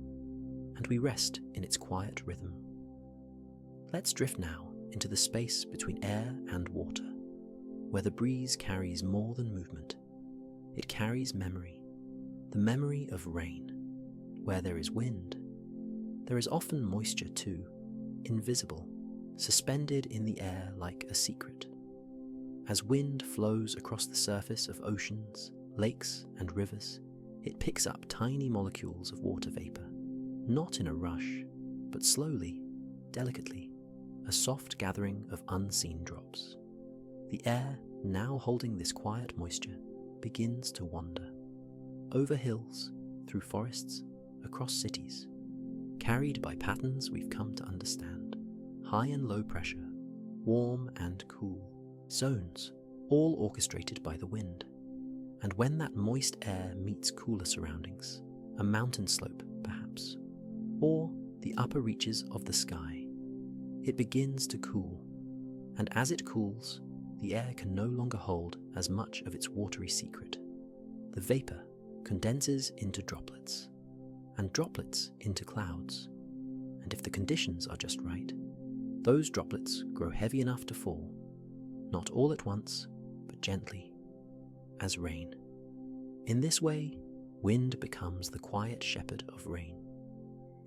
and we rest in its quiet rhythm. Let's drift now into the space between air and water, where the breeze carries more than movement. It carries memory, the memory of rain. Where there is wind, there is often moisture too, invisible, suspended in the air like a secret. As wind flows across the surface of oceans, lakes, and rivers, it picks up tiny molecules of water vapor, not in a rush, but slowly, delicately, a soft gathering of unseen drops. The air, now holding this quiet moisture, begins to wander. Over hills, through forests, across cities, carried by patterns we've come to understand. High and low pressure, warm and cool, zones, all orchestrated by the wind. And when that moist air meets cooler surroundings, a mountain slope perhaps, or the upper reaches of the sky, it begins to cool. And as it cools, the air can no longer hold as much of its watery secret. The vapor condenses into droplets, and droplets into clouds. And if the conditions are just right, those droplets grow heavy enough to fall, not all at once, but gently, as rain. In this way, wind becomes the quiet shepherd of rain.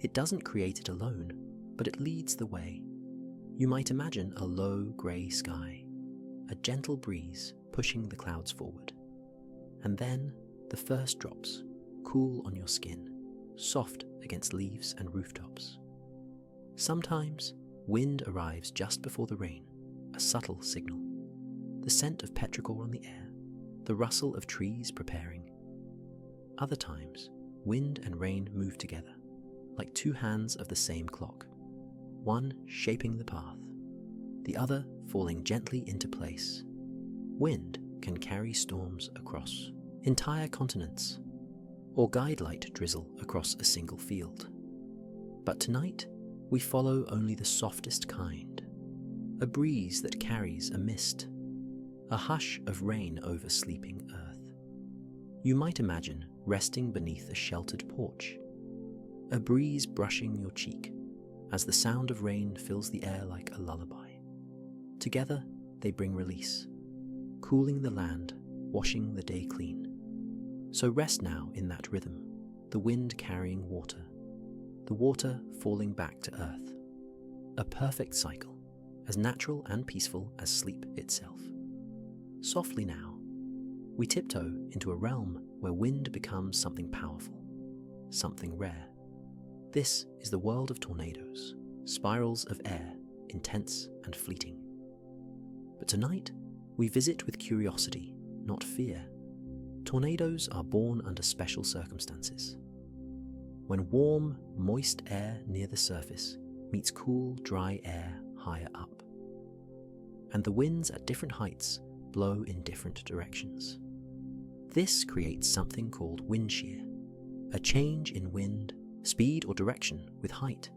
It doesn't create it alone, but it leads the way. You might imagine a low grey sky, a gentle breeze pushing the clouds forward, and then the first drops, cool on your skin, soft against leaves and rooftops. Sometimes, wind arrives just before the rain, a subtle signal. The scent of petrichor on the air, the rustle of trees preparing. Other times, wind and rain move together, like two hands of the same clock, one shaping the path, the other falling gently into place. Wind can carry storms across entire continents, or guide light drizzle across a single field. But tonight, we follow only the softest kind, a breeze that carries a mist, a hush of rain over sleeping earth. You might imagine resting beneath a sheltered porch, a breeze brushing your cheek as the sound of rain fills the air like a lullaby. Together, they bring release, cooling the land, washing the day clean. So rest now in that rhythm, the wind carrying water, the water falling back to earth. A perfect cycle, as natural and peaceful as sleep itself. Softly now, we tiptoe into a realm where wind becomes something powerful, something rare. This is the world of tornadoes, spirals of air, intense and fleeting. But tonight, we visit with curiosity, not fear. Tornadoes are born under special circumstances. When warm, moist air near the surface meets cool, dry air higher up. And the winds at different heights blow in different directions. This creates something called wind shear, a change in wind, speed or direction with height.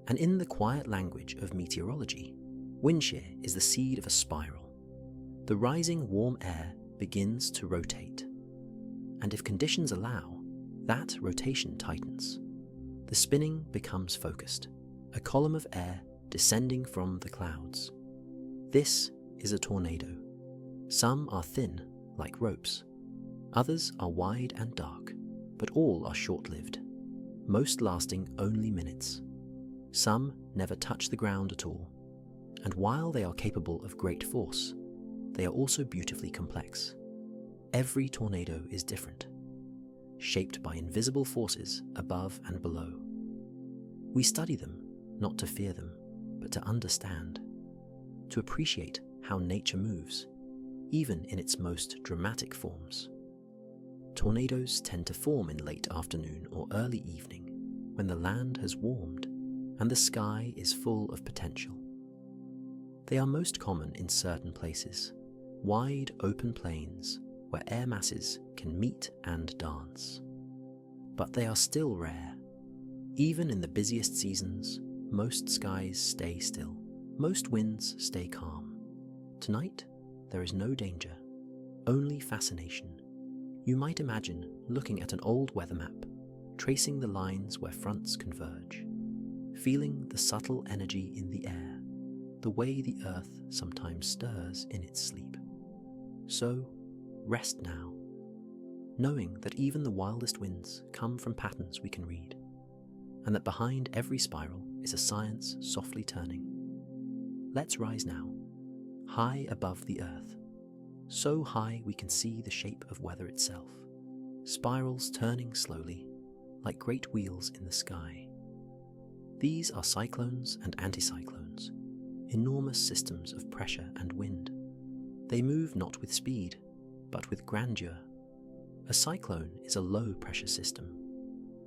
And in the quiet language of meteorology, wind shear is the seed of a spiral. The rising warm air begins to rotate. And if conditions allow, that rotation tightens. The spinning becomes focused, a column of air descending from the clouds. This is a tornado. Some are thin, like ropes. Others are wide and dark, but all are short-lived, most lasting only minutes. Some never touch the ground at all, and while they are capable of great force, they are also beautifully complex. Every tornado is different, shaped by invisible forces above and below. We study them not to fear them, but to understand, to appreciate how nature moves, even in its most dramatic forms. Tornadoes tend to form in late afternoon or early evening when the land has warmed and the sky is full of potential. They are most common in certain places, wide open plains where air masses can meet and dance. But they are still rare. Even in the busiest seasons, most skies stay still, most winds stay calm. Tonight, there is no danger, only fascination. You might imagine looking at an old weather map, tracing the lines where fronts converge, feeling the subtle energy in the air, the way the earth sometimes stirs in its sleep. So, rest now, knowing that even the wildest winds come from patterns we can read, and that behind every spiral is a science softly turning. Let's rise now, high above the earth, so high we can see the shape of weather itself, spirals turning slowly, like great wheels in the sky. These are cyclones and anticyclones, enormous systems of pressure and wind. They move not with speed, but with grandeur. A cyclone is a low-pressure system.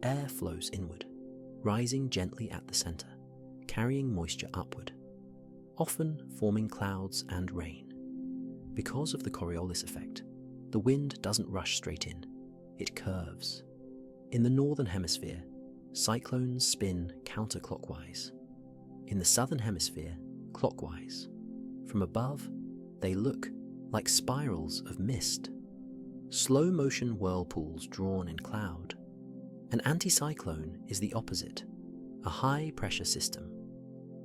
Air flows inward, rising gently at the center, carrying moisture upward, often forming clouds and rain. Because of the Coriolis effect, the wind doesn't rush straight in, it curves. In the northern hemisphere, cyclones spin counterclockwise. In the southern hemisphere, clockwise. From above, they look like spirals of mist, slow-motion whirlpools drawn in cloud. An anticyclone is the opposite, a high-pressure system.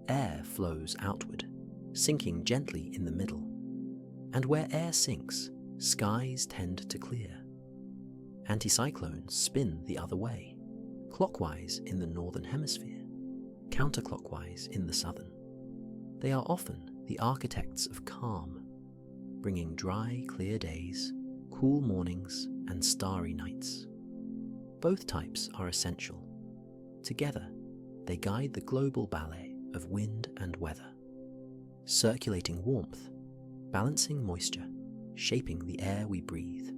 Air flows outward, sinking gently in the middle. And where air sinks, skies tend to clear. Anticyclones spin the other way, clockwise in the northern hemisphere, counterclockwise in the southern. They are often the architects of calm, bringing dry, clear days, cool mornings, and starry nights. Both types are essential. Together, they guide the global ballet of wind and weather, circulating warmth, balancing moisture, shaping the air we breathe.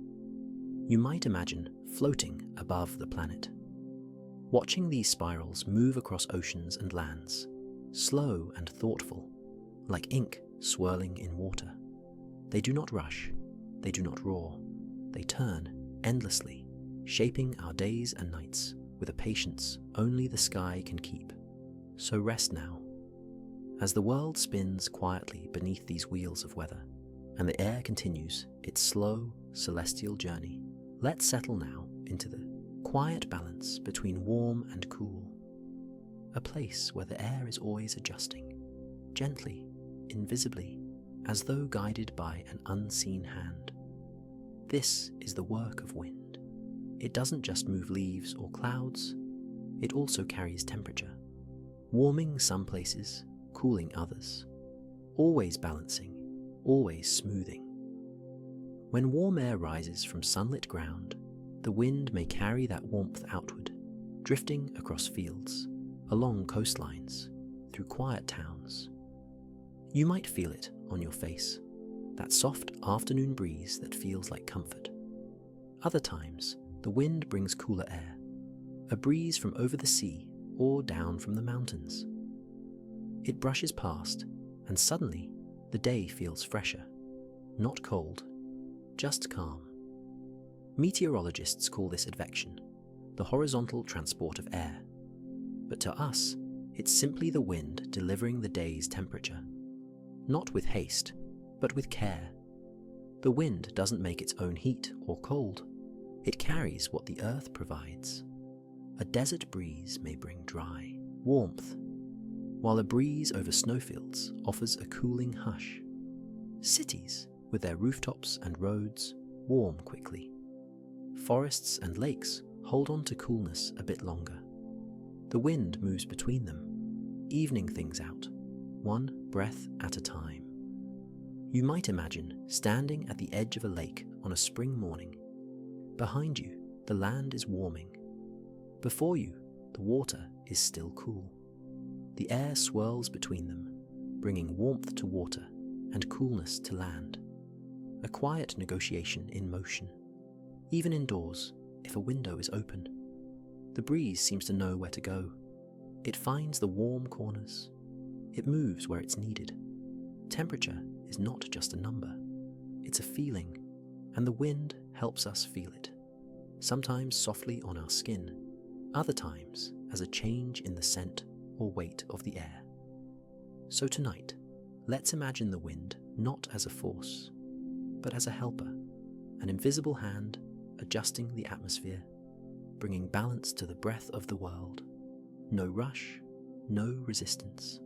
You might imagine floating above the planet, watching these spirals move across oceans and lands, slow and thoughtful, like ink swirling in water. They do not rush, they do not roar, they turn endlessly, shaping our days and nights with a patience only the sky can keep. So rest now, as the world spins quietly beneath these wheels of weather, and the air continues its slow, celestial journey. Let's settle now into the quiet balance between warm and cool, a place where the air is always adjusting, gently, invisibly, as though guided by an unseen hand. This is the work of wind. It doesn't just move leaves or clouds, it also carries temperature, warming some places, cooling others, always balancing, always smoothing. When warm air rises from sunlit ground, The wind may carry that warmth outward, drifting across fields, along coastlines, through quiet towns. You might feel it on your face, that soft afternoon breeze that feels like comfort. Other times, the wind brings cooler air, a breeze from over the sea or down from the mountains. It brushes past, and suddenly the day feels fresher, not cold, just calm. Meteorologists call this advection, the horizontal transport of air. But to us, it's simply the wind delivering the day's temperature. Not with haste, but with care. The wind doesn't make its own heat or cold. It carries what the earth provides. A desert breeze may bring dry warmth, while a breeze over snowfields offers a cooling hush. Cities, with their rooftops and roads, warm quickly. Forests and lakes hold on to coolness a bit longer. The wind moves between them, evening things out, one breath at a time. You might imagine standing at the edge of a lake on a spring morning. Behind you, the land is warming. Before you, the water is still cool. The air swirls between them, bringing warmth to water and coolness to land. A quiet negotiation in motion. Even indoors, if a window is open, the breeze seems to know where to go. It finds the warm corners. It moves where it's needed. Temperature is not just a number. It's a feeling, and the wind helps us feel it. Sometimes softly on our skin, other times as a change in the scent or weight of the air. So tonight, let's imagine the wind not as a force, but as a helper, an invisible hand adjusting the atmosphere, bringing balance to the breath of the world. No rush, no resistance,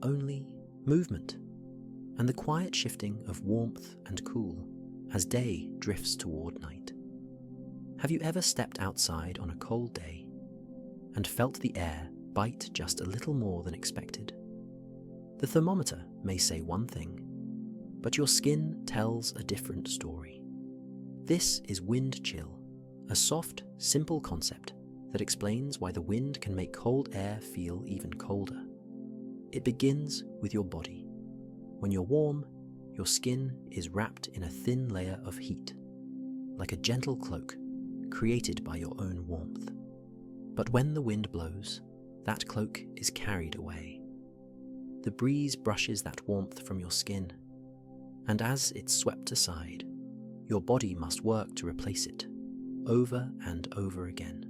only movement, and the quiet shifting of warmth and cool as day drifts toward night. Have you ever stepped outside on a cold day and felt the air bite just a little more than expected? The thermometer may say one thing, but your skin tells a different story. This is wind chill, a soft, simple concept that explains why the wind can make cold air feel even colder. It begins with your body. When you're warm, your skin is wrapped in a thin layer of heat, like a gentle cloak created by your own warmth. But when the wind blows, that cloak is carried away. The breeze brushes that warmth from your skin, and as it's swept aside, your body must work to replace it, over and over again.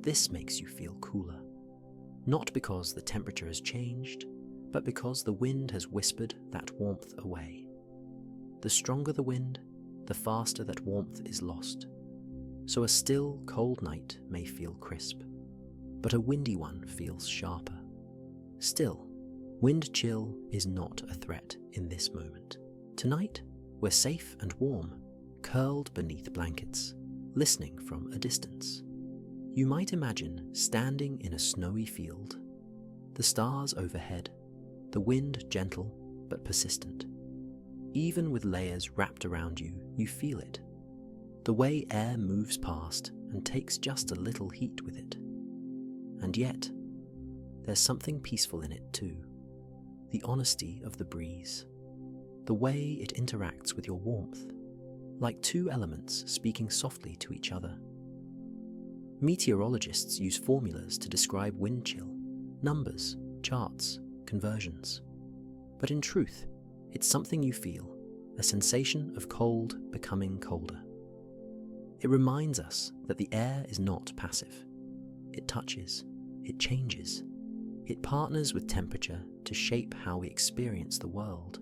This makes you feel cooler, not because the temperature has changed, but because the wind has whispered that warmth away. The stronger the wind, the faster that warmth is lost. So a still, cold night may feel crisp, but a windy one feels sharper. Still, wind chill is not a threat in this moment. Tonight, we're safe and warm, curled beneath blankets, listening from a distance. You might imagine standing in a snowy field, the stars overhead, the wind gentle but persistent. Even with layers wrapped around you, you feel it. The way air moves past and takes just a little heat with it. And yet, there's something peaceful in it too. The honesty of the breeze. The way it interacts with your warmth, like two elements speaking softly to each other. Meteorologists use formulas to describe wind chill, numbers, charts, conversions. But in truth, it's something you feel, a sensation of cold becoming colder. It reminds us that the air is not passive. It touches, it changes, it partners with temperature to shape how we experience the world.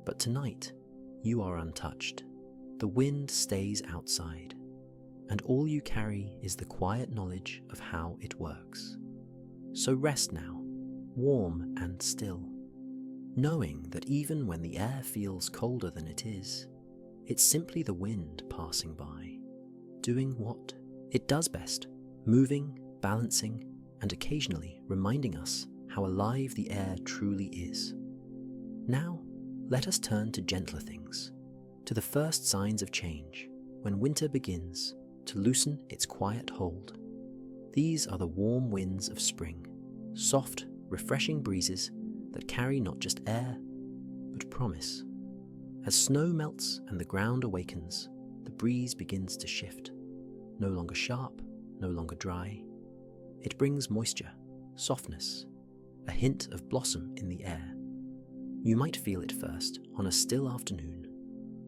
But tonight, you are untouched. The wind stays outside, and all you carry is the quiet knowledge of how it works. So rest now, warm and still, knowing that even when the air feels colder than it is, it's simply the wind passing by, doing what it does best, moving, balancing, and occasionally reminding us how alive the air truly is. Now, let us turn to gentler things, to the first signs of change, when winter begins to loosen its quiet hold. These are the warm winds of spring, soft, refreshing breezes that carry not just air, but promise. As snow melts and the ground awakens, the breeze begins to shift. No longer sharp, no longer dry. It brings moisture, softness, a hint of blossom in the air. You might feel it first on a still afternoon,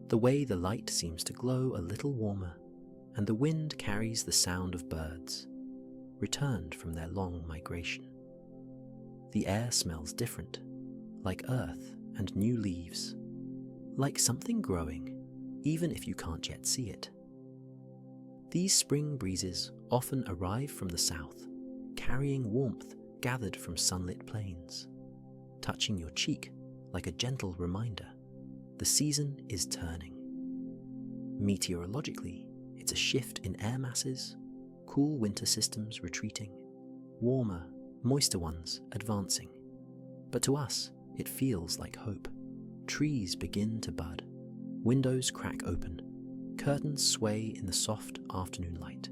the way the light seems to glow a little warmer, and the wind carries the sound of birds, returned from their long migration. The air smells different, like earth and new leaves, like something growing, even if you can't yet see it. These spring breezes often arrive from the south, carrying warmth gathered from sunlit plains, touching your cheek like a gentle reminder the season is turning. Meteorologically, it's a shift in air masses, cool winter systems retreating, warmer, moister ones advancing. But to us, it feels like hope. Trees begin to bud, windows crack open, curtains sway in the soft afternoon light.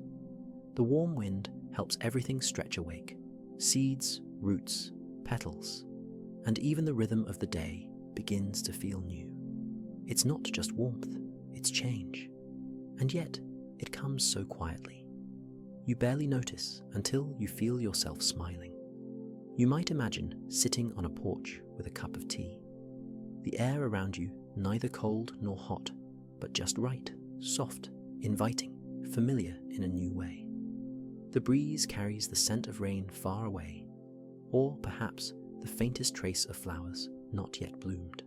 The warm wind helps everything stretch awake, seeds, roots, petals, and even the rhythm of the day begins to feel new. It's not just warmth, it's change. And yet, it comes so quietly. You barely notice until you feel yourself smiling. You might imagine sitting on a porch with a cup of tea. The air around you neither cold nor hot, but just right, soft, inviting, familiar in a new way. The breeze carries the scent of rain far away, or perhaps the faintest trace of flowers not yet bloomed.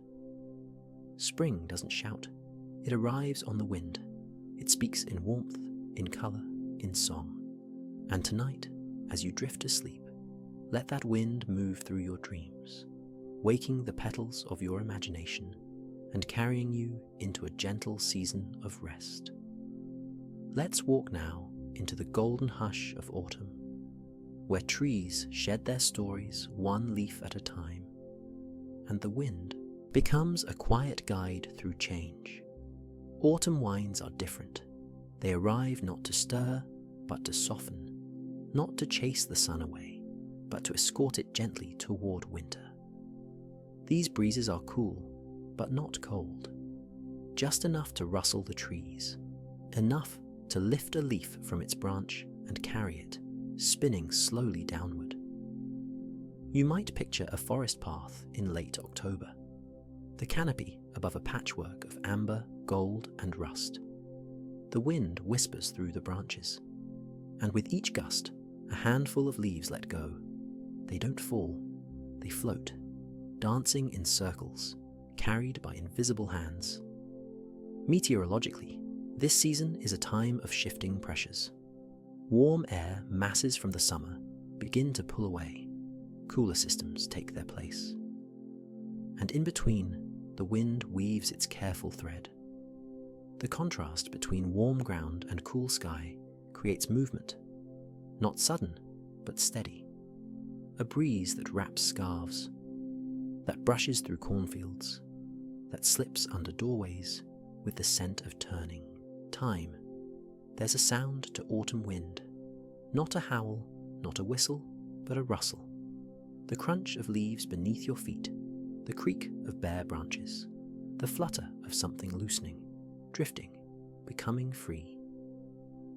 Spring doesn't shout. It arrives on the wind. It speaks in warmth, in colour, in song. And tonight, as you drift to sleep, let that wind move through your dreams, waking the petals of your imagination and carrying you into a gentle season of rest. Let's walk now into the golden hush of autumn, where trees shed their stories one leaf at a time, and the wind becomes a quiet guide through change. Autumn winds are different. They arrive not to stir, but to soften, not to chase the sun away, but to escort it gently toward winter. These breezes are cool, but not cold, just enough to rustle the trees, enough to lift a leaf from its branch and carry it, spinning slowly downward. You might picture a forest path in late October, the canopy above a patchwork of amber, gold, and rust. The wind whispers through the branches, and with each gust, a handful of leaves let go. They don't fall, they float, dancing in circles, carried by invisible hands. Meteorologically, this season is a time of shifting pressures. Warm air masses from the summer begin to pull away. Cooler systems take their place. And in between, the wind weaves its careful thread. The contrast between warm ground and cool sky creates movement, not sudden, but steady. A breeze that wraps scarves, that brushes through cornfields, that slips under doorways with the scent of turning time. There's a sound to autumn wind, not a howl, not a whistle, but a rustle. The crunch of leaves beneath your feet, the creak of bare branches, the flutter of something loosening, drifting, becoming free.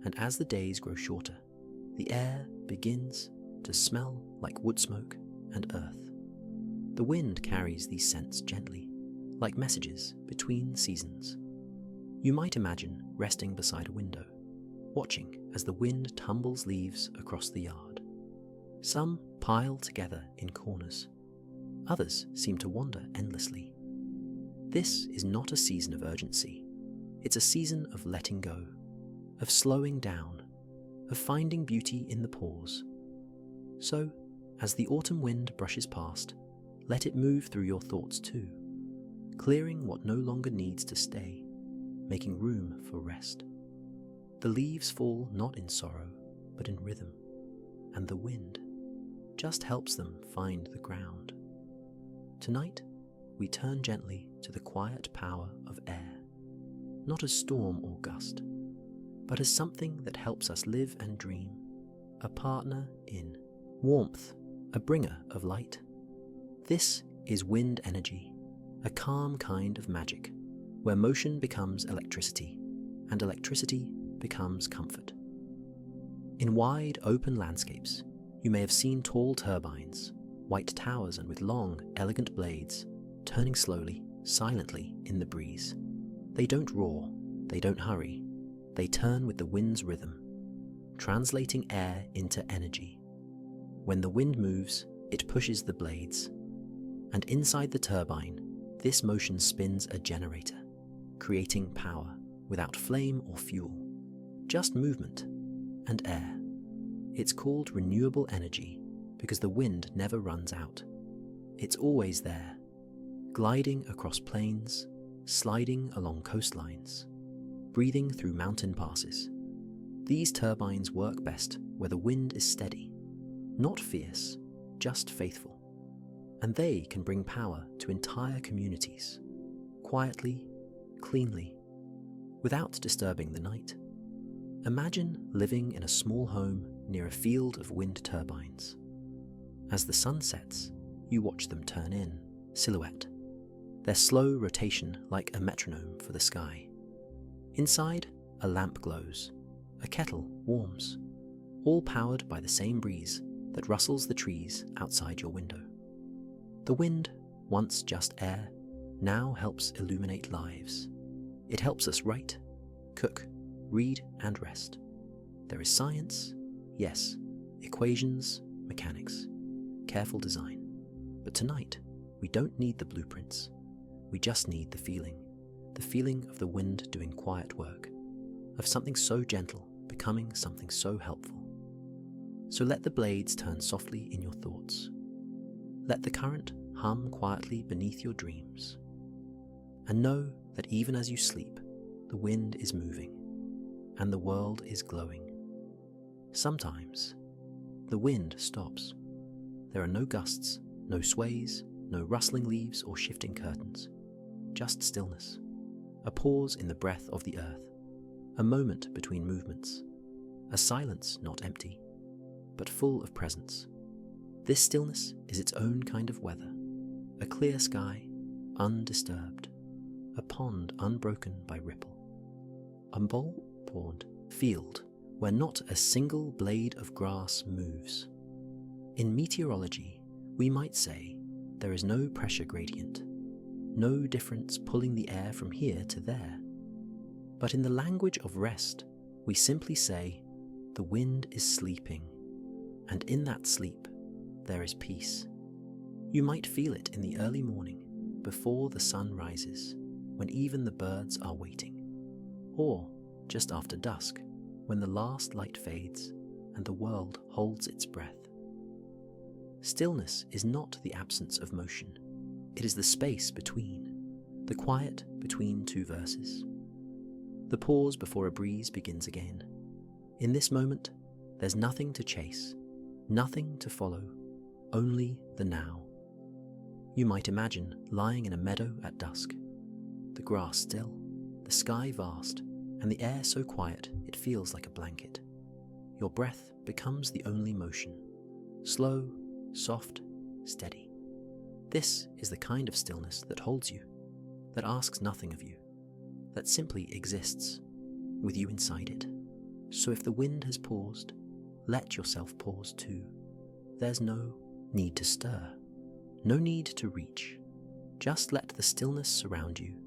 And as the days grow shorter, the air begins to smell like wood smoke and earth. The wind carries these scents gently, like messages between seasons. You might imagine resting beside a window, watching as the wind tumbles leaves across the yard. Some pile together in corners. Others seem to wander endlessly. This is not a season of urgency. It's a season of letting go, of slowing down, of finding beauty in the pause. So, as the autumn wind brushes past, let it move through your thoughts too, clearing what no longer needs to stay, making room for rest. The leaves fall not in sorrow, but in rhythm, and the wind just helps them find the ground. Tonight, we turn gently to the quiet power of air, not as storm or gust, but as something that helps us live and dream, a partner in warmth, a bringer of light. This is wind energy, a calm kind of magic, where motion becomes electricity, and electricity becomes comfort. In wide, open landscapes, you may have seen tall turbines, white towers and with long, elegant blades, turning slowly, silently in the breeze. They don't roar, they don't hurry, they turn with the wind's rhythm, translating air into energy. When the wind moves, it pushes the blades, and inside the turbine, this motion spins a generator, creating power without flame or fuel, just movement and air. It's called renewable energy because the wind never runs out. It's always there, gliding across plains, sliding along coastlines, breathing through mountain passes. These turbines work best where the wind is steady, not fierce, just faithful. And they can bring power to entire communities, quietly, cleanly, without disturbing the night. Imagine living in a small home near a field of wind turbines. As the sun sets, you watch them turn in, silhouette, their slow rotation like a metronome for the sky. Inside, a lamp glows, a kettle warms, all powered by the same breeze that rustles the trees outside your window. The wind, once just air, now helps illuminate lives. It helps us write, cook, read and rest. There is science, yes, equations, mechanics, careful design. But tonight, we don't need the blueprints. We just need the feeling of the wind doing quiet work, of something so gentle becoming something so helpful. So let the blades turn softly in your thoughts. Let the current hum quietly beneath your dreams. And know that even as you sleep, the wind is moving, and the world is glowing. Sometimes, the wind stops. There are no gusts, no sways, no rustling leaves or shifting curtains. Just stillness. A pause in the breath of the earth. A moment between movements. A silence not empty, but full of presence. This stillness is its own kind of weather. A clear sky, undisturbed. A pond unbroken by ripple. A bowl-pond field where not a single blade of grass moves. In meteorology, we might say there is no pressure gradient, no difference pulling the air from here to there. But in the language of rest, we simply say the wind is sleeping, and in that sleep, there is peace. You might feel it in the early morning, before the sun rises, when even the birds are waiting, or just after dusk, when the last light fades and the world holds its breath. Stillness is not the absence of motion. It is the space between, the quiet between two verses. The pause before a breeze begins again. In this moment, there's nothing to chase, nothing to follow, only the now. You might imagine lying in a meadow at dusk, the grass still, the sky vast, and the air so quiet it feels like a blanket. Your breath becomes the only motion, slow, soft, steady. This is the kind of stillness that holds you, that asks nothing of you, that simply exists, with you inside it. So if the wind has paused, let yourself pause too. There's no need to stir, no need to reach. Just let the stillness surround you,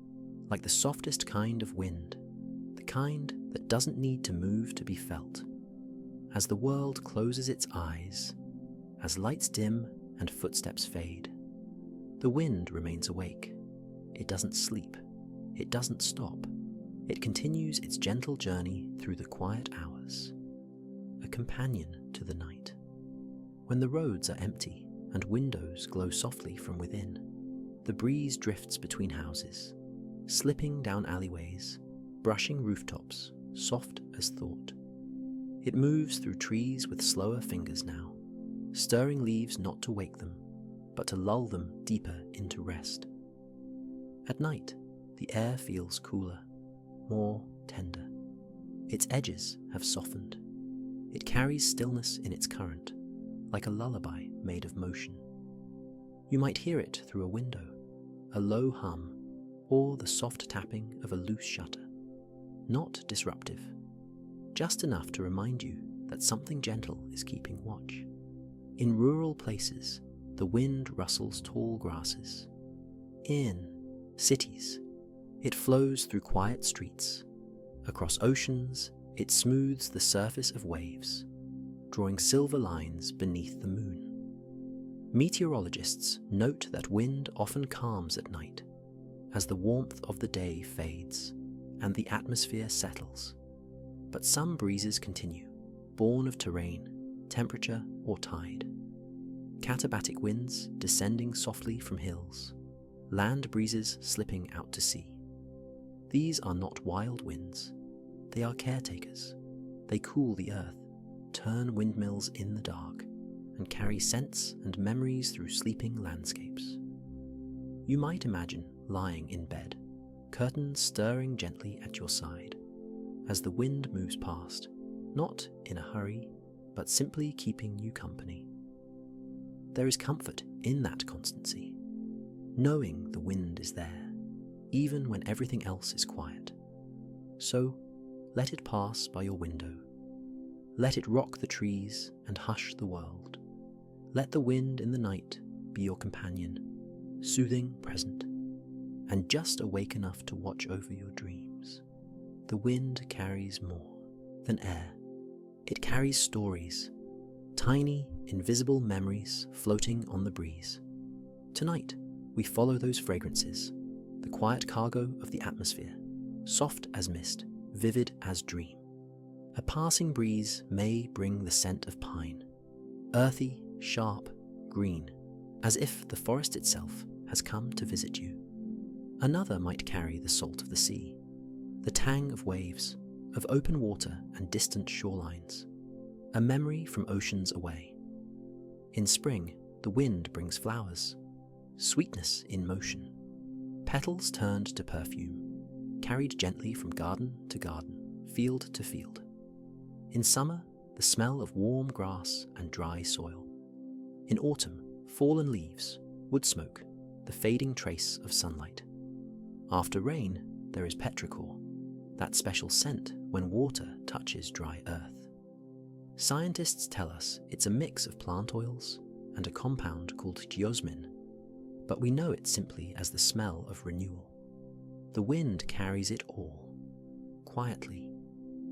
like the softest kind of wind, the kind that doesn't need to move to be felt. As the world closes its eyes, as lights dim and footsteps fade, the wind remains awake. It doesn't sleep. It doesn't stop. It continues its gentle journey through the quiet hours, a companion to the night. When the roads are empty and windows glow softly from within, the breeze drifts between houses, slipping down alleyways, brushing rooftops, soft as thought. It moves through trees with slower fingers now, stirring leaves not to wake them, but to lull them deeper into rest. At night, the air feels cooler, more tender. Its edges have softened. It carries stillness in its current, like a lullaby made of motion. You might hear it through a window, a low hum, or the soft tapping of a loose shutter. Not disruptive, just enough to remind you that something gentle is keeping watch. In rural places, the wind rustles tall grasses. In cities, it flows through quiet streets. Across oceans, it smooths the surface of waves, drawing silver lines beneath the moon. Meteorologists note that wind often calms at night, as the warmth of the day fades and the atmosphere settles. But some breezes continue, born of terrain, temperature, or tide. Katabatic winds descending softly from hills, land breezes slipping out to sea. These are not wild winds. They are caretakers. They cool the earth, turn windmills in the dark, and carry scents and memories through sleeping landscapes. You might imagine lying in bed, curtains stirring gently at your side, as the wind moves past, not in a hurry, but simply keeping you company. There is comfort in that constancy, knowing the wind is there, even when everything else is quiet. So, let it pass by your window. Let it rock the trees and hush the world. Let the wind in the night be your companion, soothing, present, and just awake enough to watch over your dreams. The wind carries more than air. It carries stories, tiny, invisible memories floating on the breeze. Tonight, we follow those fragrances, the quiet cargo of the atmosphere, soft as mist, vivid as dream. A passing breeze may bring the scent of pine, earthy, sharp, green, as if the forest itself has come to visit you. Another might carry the salt of the sea, the tang of waves, of open water and distant shorelines, a memory from oceans away. In spring, the wind brings flowers, sweetness in motion, petals turned to perfume, carried gently from garden to garden, field to field. In summer, the smell of warm grass and dry soil. In autumn, fallen leaves, wood smoke, the fading trace of sunlight. After rain, there is petrichor, that special scent when water touches dry earth. Scientists tell us it's a mix of plant oils and a compound called geosmin, but we know it simply as the smell of renewal. The wind carries it all, quietly,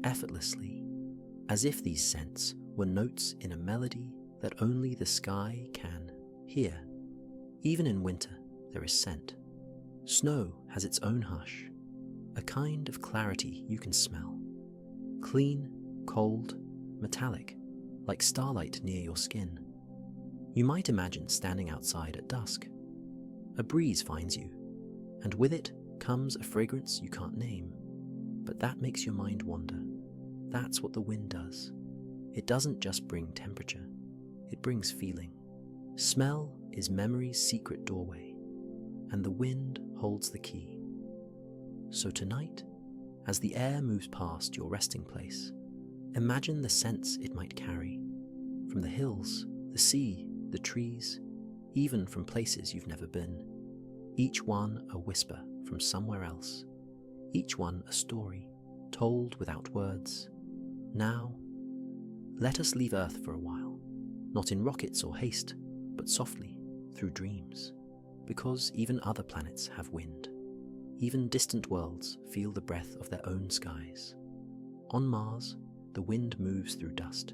effortlessly, as if these scents were notes in a melody that only the sky can hear. Even in winter, there is scent. Snow has its own hush, a kind of clarity you can smell. Clean, cold, metallic, like starlight near your skin. You might imagine standing outside at dusk. A breeze finds you, and with it comes a fragrance you can't name, but that makes your mind wander. That's what the wind does. It doesn't just bring temperature, it brings feeling. Smell is memory's secret doorway, and the wind holds the key. So tonight, as the air moves past your resting place, imagine the scents it might carry, from the hills, the sea, the trees, even from places you've never been. Each one a whisper from somewhere else, each one a story told without words. Now, let us leave Earth for a while, not in rockets or haste, but softly, through dreams, because even other planets have wind. Even distant worlds feel the breath of their own skies. On Mars, the wind moves through dust.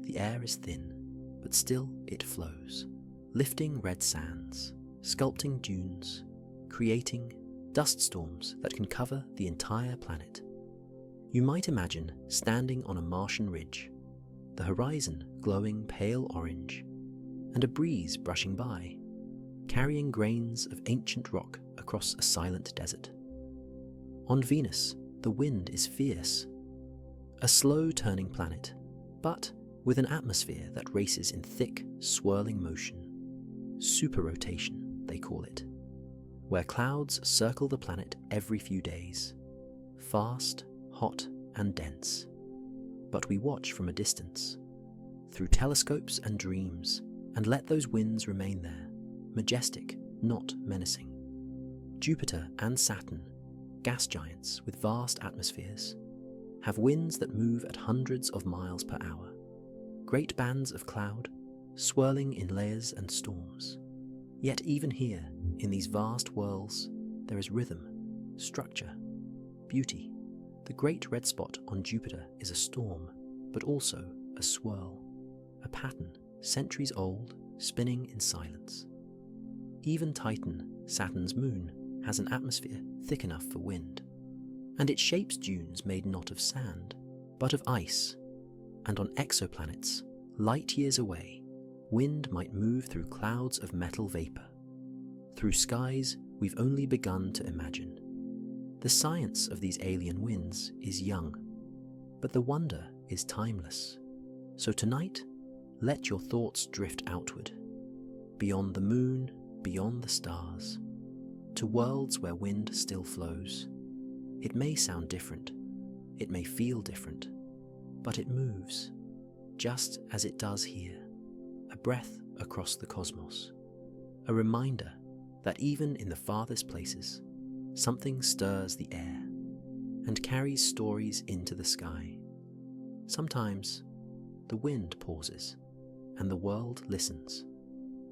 The air is thin, but still it flows, lifting red sands, sculpting dunes, creating dust storms that can cover the entire planet. You might imagine standing on a Martian ridge, the horizon glowing pale orange, and a breeze brushing by, carrying grains of ancient rock across a silent desert. On Venus, the wind is fierce, a slow-turning planet, but with an atmosphere that races in thick, swirling motion. Superrotation, they call it, where clouds circle the planet every few days. Fast, hot, and dense. But we watch from a distance, through telescopes and dreams, and let those winds remain there, majestic, not menacing. Jupiter and Saturn, gas giants with vast atmospheres, have winds that move at hundreds of miles per hour. Great bands of cloud, swirling in layers and storms. Yet even here, in these vast whirls, there is rhythm, structure, beauty. The great red spot on Jupiter is a storm, but also a swirl, a pattern centuries old, spinning in silence. Even Titan, Saturn's moon, has an atmosphere thick enough for wind, and it shapes dunes made not of sand, but of ice. And on exoplanets, light years away, wind might move through clouds of metal vapor, through skies we've only begun to imagine. The science of these alien winds is young, but the wonder is timeless. So tonight, let your thoughts drift outward, beyond the moon, beyond the stars, to worlds where wind still flows. It may sound different, it may feel different, but it moves, just as it does here, a breath across the cosmos, a reminder that even in the farthest places, something stirs the air and carries stories into the sky. Sometimes the wind pauses and the world listens.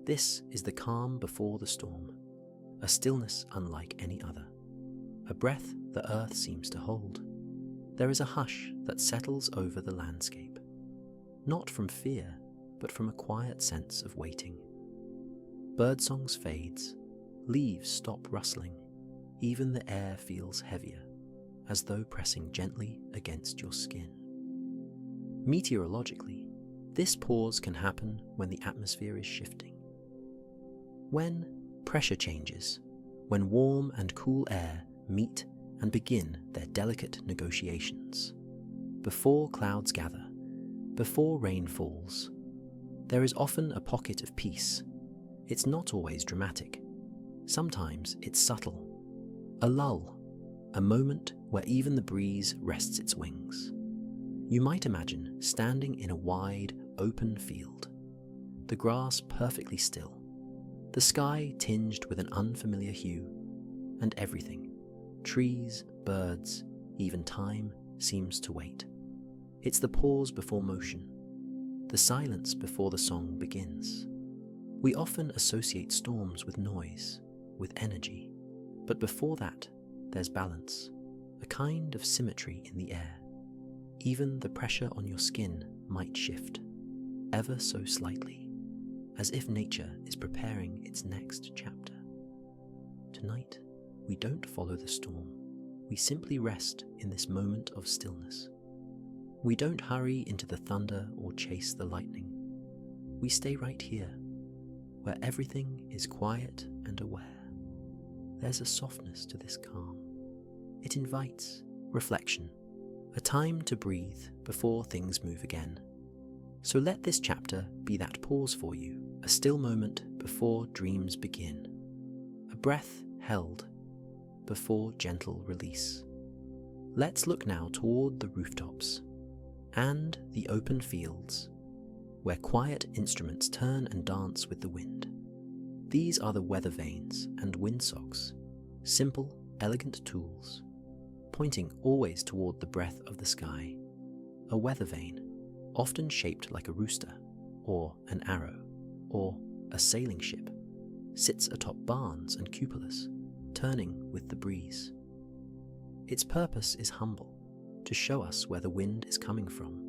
This is the calm before the storm, a stillness unlike any other, a breath the earth seems to hold. There is a hush that settles over the landscape, not from fear, but from a quiet sense of waiting. Birdsong fades, leaves stop rustling, even the air feels heavier, as though pressing gently against your skin. Meteorologically, this pause can happen when the atmosphere is shifting. When pressure changes, when warm and cool air meet and begin their delicate negotiations. Before clouds gather, before rain falls, there is often a pocket of peace. It's not always dramatic. Sometimes it's subtle. A lull, a moment where even the breeze rests its wings. You might imagine standing in a wide, open field, the grass perfectly still, the sky tinged with an unfamiliar hue, and everything, trees, birds, even time, seems to wait. It's the pause before motion, the silence before the song begins. We often associate storms with noise, with energy, but before that, there's balance, a kind of symmetry in the air. Even the pressure on your skin might shift, ever so slightly, as if nature is preparing its next chapter. Tonight, we don't follow the storm. We simply rest in this moment of stillness. We don't hurry into the thunder or chase the lightning. We stay right here, where everything is quiet and aware. There's a softness to this calm. It invites reflection, a time to breathe before things move again. So let this chapter be that pause for you, a still moment before dreams begin, a breath held before gentle release. Let's look now toward the rooftops and the open fields, where quiet instruments turn and dance with the wind. These are the weather vanes and windsocks, simple, elegant tools, pointing always toward the breath of the sky. A weather vane, often shaped like a rooster, or an arrow, or a sailing ship, sits atop barns and cupolas, turning with the breeze. Its purpose is humble, to show us where the wind is coming from,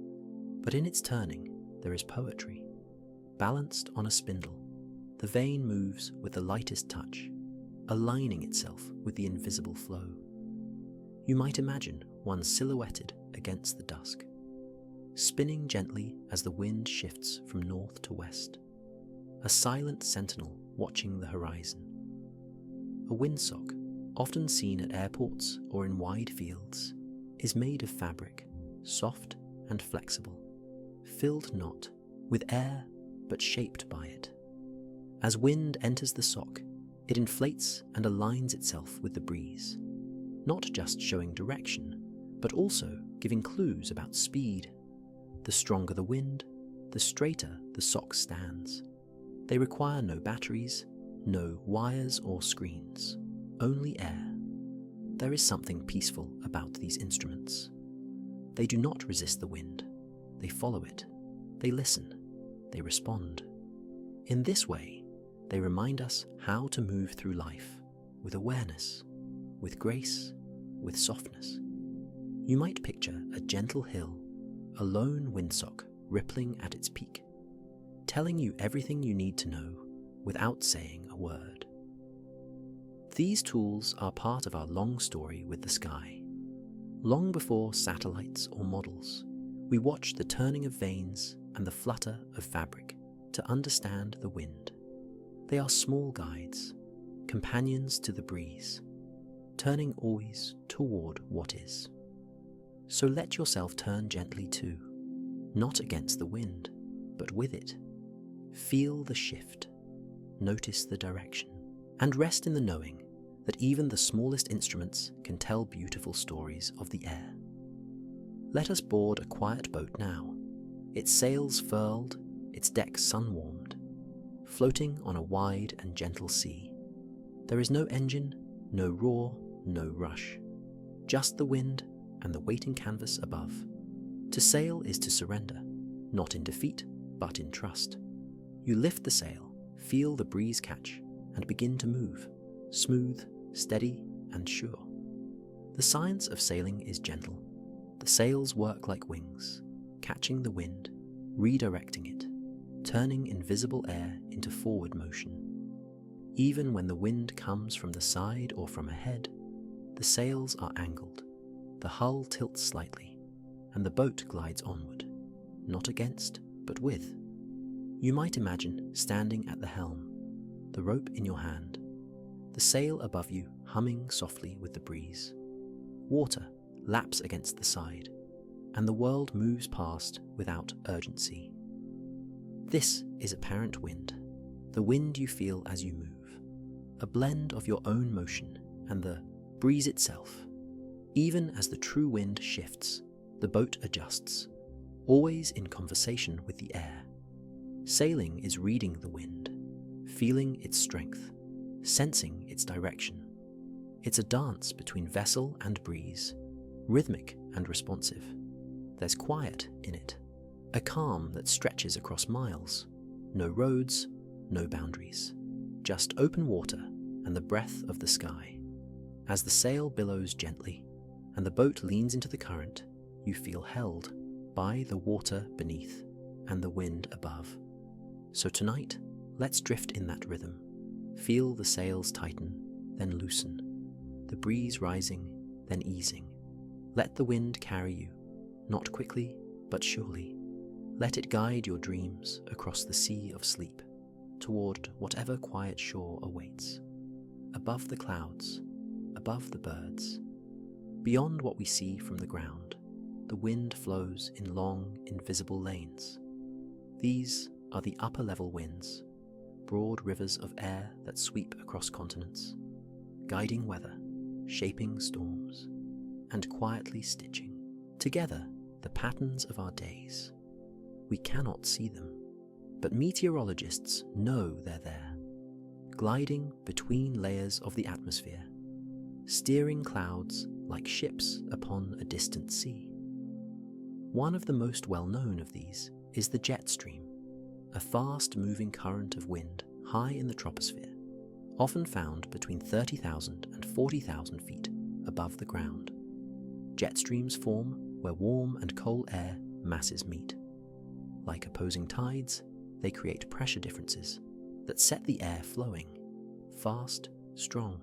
but in its turning there is poetry. Balanced on a spindle, the vane moves with the lightest touch, aligning itself with the invisible flow. You might imagine one silhouetted against the dusk, spinning gently as the wind shifts from north to west, a silent sentinel watching the horizon. A windsock, often seen at airports or in wide fields, is made of fabric, soft and flexible, filled not with air but shaped by it. As wind enters the sock, it inflates and aligns itself with the breeze, not just showing direction, but also giving clues about speed. The stronger the wind, the straighter the sock stands. They require no batteries, no wires or screens, only air. There is something peaceful about these instruments. They do not resist the wind. They follow it. They listen. They respond. In this way, they remind us how to move through life with awareness, with grace, with softness. You might picture a gentle hill, a lone windsock rippling at its peak, telling you everything you need to know without saying a word. These tools are part of our long story with the sky. Long before satellites or models, we watched the turning of vanes and the flutter of fabric to understand the wind. They are small guides, companions to the breeze, turning always toward what is. So let yourself turn gently too, not against the wind, but with it. Feel the shift, notice the direction, and rest in the knowing that even the smallest instruments can tell beautiful stories of the air. Let us board a quiet boat now, its sails furled, its deck sun-warmed, floating on a wide and gentle sea. There is no engine, no roar, no rush, just the wind and the waiting canvas above. To sail is to surrender, not in defeat, but in trust. You lift the sail, feel the breeze catch, and begin to move, smooth, steady, and sure. The science of sailing is gentle. The sails work like wings, catching the wind, redirecting it, turning invisible air into forward motion. Even when the wind comes from the side or from ahead, the sails are angled, the hull tilts slightly, and the boat glides onward, not against, but with. You might imagine standing at the helm, the rope in your hand, the sail above you humming softly with the breeze. Water laps against the side, and the world moves past without urgency. This is apparent wind, the wind you feel as you move, a blend of your own motion and the breeze itself. Even as the true wind shifts, the boat adjusts, always in conversation with the air. Sailing is reading the wind, feeling its strength, sensing its direction. It's a dance between vessel and breeze, rhythmic and responsive. There's quiet in it, a calm that stretches across miles. No roads, no boundaries, just open water and the breath of the sky. As the sail billows gently and the boat leans into the current, you feel held by the water beneath and the wind above. So tonight, let's drift in that rhythm. Feel the sails tighten, then loosen, the breeze rising, then easing. Let the wind carry you, not quickly, but surely. Let it guide your dreams across the sea of sleep, toward whatever quiet shore awaits. Above the clouds, above the birds, beyond what we see from the ground, the wind flows in long, invisible lanes. These are the upper-level winds, broad rivers of air that sweep across continents, guiding weather, shaping storms, and quietly stitching together the patterns of our days. We cannot see them, but meteorologists know they're there, gliding between layers of the atmosphere, steering clouds like ships upon a distant sea. One of the most well-known of these is the jet stream, a fast-moving current of wind high in the troposphere, often found between 30,000 and 40,000 feet above the ground. Jet streams form where warm and cold air masses meet. Like opposing tides, they create pressure differences that set the air flowing, fast, strong,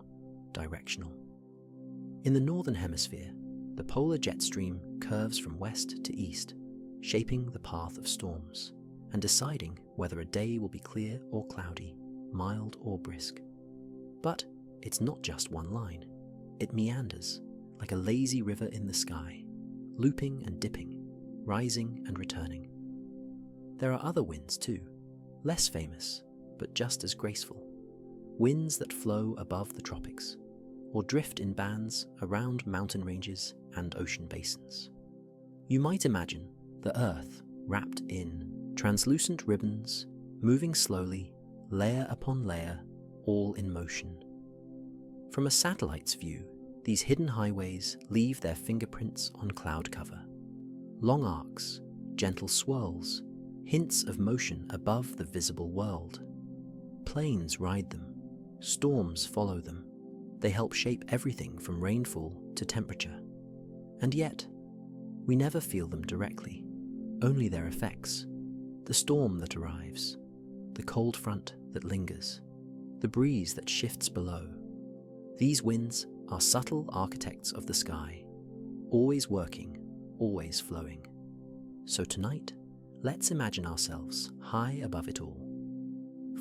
directional. In the northern hemisphere, the polar jet stream curves from west to east, shaping the path of storms and deciding whether a day will be clear or cloudy, mild or brisk. But it's not just one line. It meanders like a lazy river in the sky, looping and dipping, rising and returning. There are other winds too, less famous, but just as graceful. Winds that flow above the tropics, or drift in bands around mountain ranges and ocean basins. You might imagine the Earth wrapped in translucent ribbons, moving slowly, layer upon layer, all in motion. From a satellite's view, these hidden highways leave their fingerprints on cloud cover. Long arcs, gentle swirls, hints of motion above the visible world. Planes ride them, storms follow them. They help shape everything from rainfall to temperature. And yet, we never feel them directly, only their effects. The storm that arrives, the cold front that lingers, the breeze that shifts below. These winds are subtle architects of the sky, always working, always flowing. So tonight, let's imagine ourselves high above it all,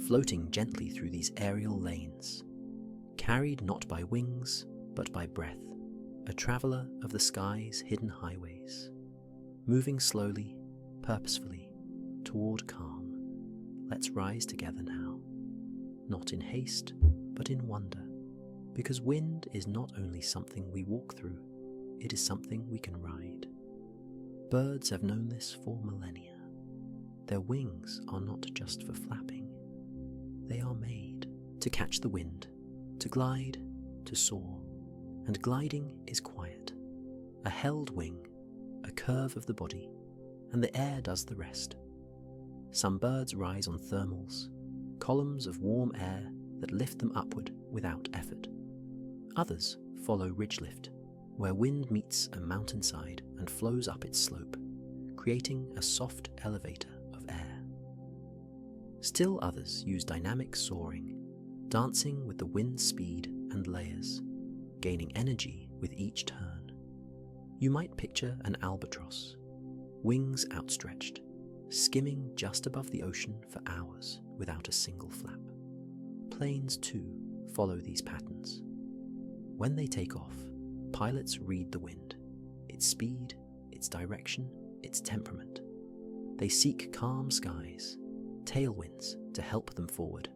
floating gently through these aerial lanes, carried not by wings, but by breath, a traveler of the sky's hidden highways, moving slowly, purposefully, toward calm. Let's rise together now, not in haste, but in wonder, because wind is not only something we walk through, it is something we can ride. Birds have known this for millennia. Their wings are not just for flapping. They are made to catch the wind, to glide, to soar. And gliding is quiet. A held wing, a curve of the body, and the air does the rest. Some birds rise on thermals, columns of warm air that lift them upward without effort. Others follow ridge lift, where wind meets a mountainside and flows up its slope, creating a soft elevator of air. Still others use dynamic soaring, dancing with the wind's speed and layers, gaining energy with each turn. You might picture an albatross, wings outstretched, skimming just above the ocean for hours without a single flap. Planes, too, follow these patterns. When they take off, pilots read the wind, its speed, its direction, its temperament. They seek calm skies, tailwinds to help them forward,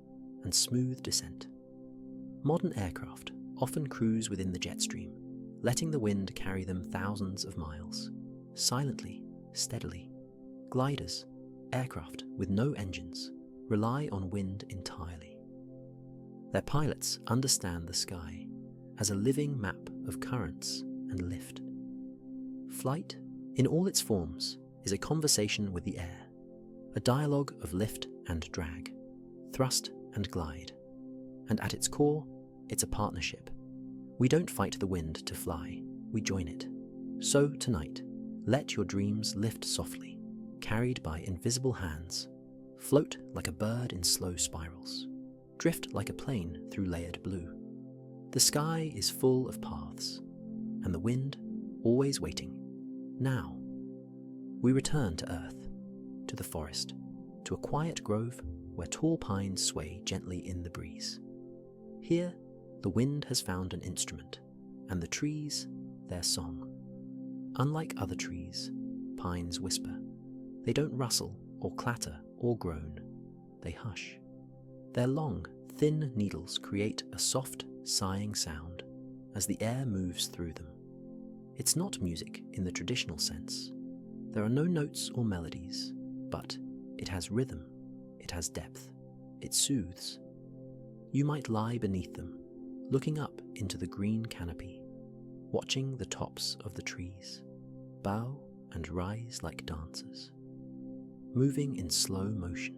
and smooth descent. Modern aircraft often cruise within the jet stream, letting the wind carry them thousands of miles, silently, steadily. Gliders, aircraft with no engines, rely on wind entirely. Their pilots understand the sky as a living map of currents and lift. Flight, in all its forms, is a conversation with the air, a dialogue of lift and drag, thrust and glide. And at its core, it's a partnership. We don't fight the wind to fly, we join it. So tonight, let your dreams lift softly, carried by invisible hands, float like a bird in slow spirals, drift like a plane through layered blue. The sky is full of paths, and the wind always waiting. Now, we return to earth, to the forest, to a quiet grove where tall pines sway gently in the breeze. Here, the wind has found an instrument, and the trees, their song. Unlike other trees, pines whisper. They don't rustle or clatter or groan. They hush. Their long, thin needles create a soft, sighing sound as the air moves through them. It's not music in the traditional sense. There are no notes or melodies, but it has rhythm, it has depth, it soothes. You might lie beneath them, looking up into the green canopy, watching the tops of the trees bow and rise like dancers, moving in slow motion.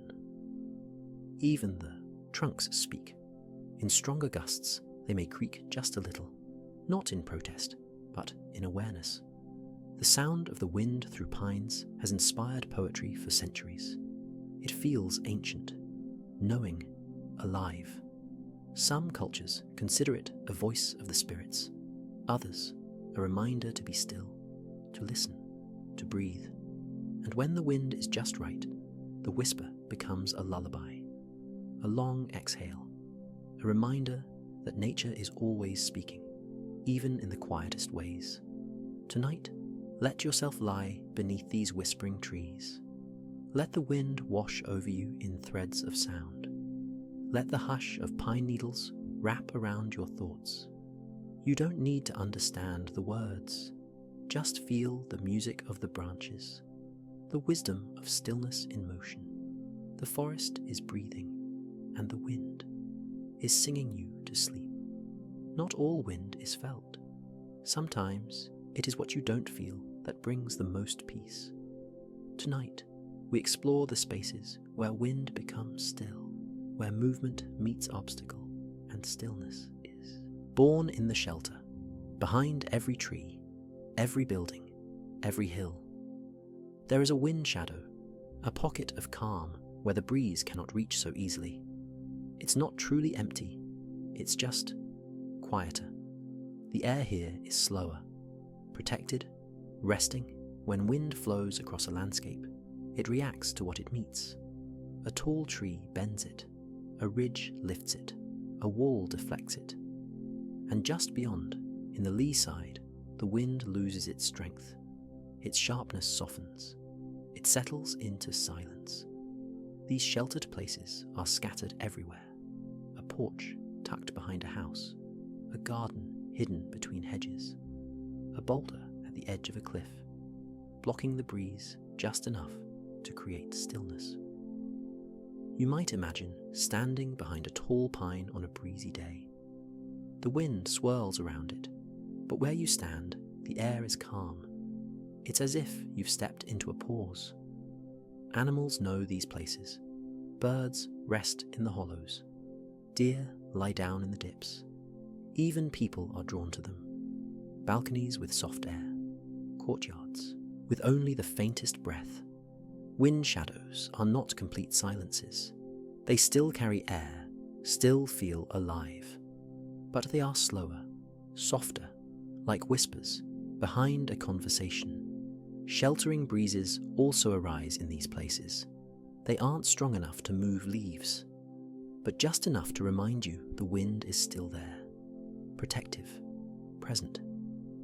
Even the trunks speak. In stronger gusts, they may creak just a little, not in protest, but in awareness. The sound of the wind through pines has inspired poetry for centuries. It feels ancient, knowing, alive. Some cultures consider it a voice of the spirits, others a reminder to be still, to listen, to breathe. And when the wind is just right, the whisper becomes a lullaby, a long exhale, a reminder that nature is always speaking, even in the quietest ways. Tonight, let yourself lie beneath these whispering trees. Let the wind wash over you in threads of sound. Let the hush of pine needles wrap around your thoughts. You don't need to understand the words. Just feel the music of the branches, the wisdom of stillness in motion. The forest is breathing, and the wind is singing you to sleep. Not all wind is felt. Sometimes it is what you don't feel that brings the most peace. Tonight, we explore the spaces where wind becomes still, where movement meets obstacle and stillness is. Born in the shelter, behind every tree, every building, every hill, there is a wind shadow, a pocket of calm where the breeze cannot reach so easily. It's not truly empty, it's just quieter. The air here is slower, protected, resting. When wind flows across a landscape, it reacts to what it meets. A tall tree bends it, a ridge lifts it, a wall deflects it. And just beyond, in the lee side, the wind loses its strength. Its sharpness softens. It settles into silence. These sheltered places are scattered everywhere. A porch tucked behind a house, a garden hidden between hedges, a boulder at the edge of a cliff, blocking the breeze just enough to create stillness. You might imagine standing behind a tall pine on a breezy day. The wind swirls around it, but where you stand, the air is calm. It's as if you've stepped into a pause. Animals know these places. Birds rest in the hollows. Deer lie down in the dips. Even people are drawn to them. Balconies with soft air, courtyards with only the faintest breath. Wind shadows are not complete silences. They still carry air, still feel alive. But they are slower, softer, like whispers behind a conversation. Sheltering breezes also arise in these places. They aren't strong enough to move leaves, but just enough to remind you the wind is still there, protective, present.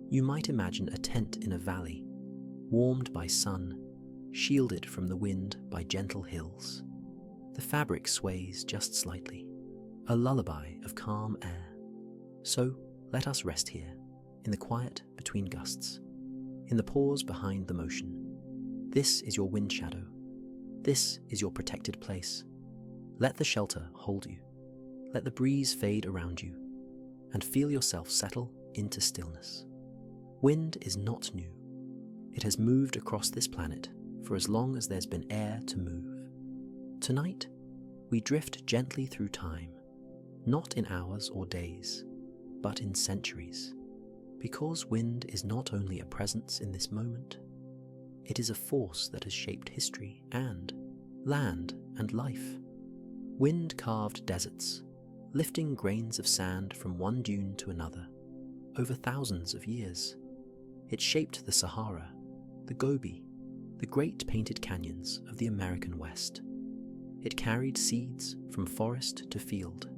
You might imagine a tent in a valley, warmed by sun, shielded from the wind by gentle hills. The fabric sways just slightly, a lullaby of calm air. So let us rest here, in the quiet between gusts, in the pause behind the motion. This is your wind shadow. This is your protected place. Let the shelter hold you. Let the breeze fade around you, and feel yourself settle into stillness. Wind is not new. It has moved across this planet for as long as there's been air to move. Tonight, we drift gently through time, not in hours or days, but in centuries. Because wind is not only a presence in this moment, it is a force that has shaped history and land and life. Wind carved deserts, lifting grains of sand from one dune to another over thousands of years. It shaped the Sahara, the Gobi, the great painted canyons of the American West. It carried seeds from forest to field,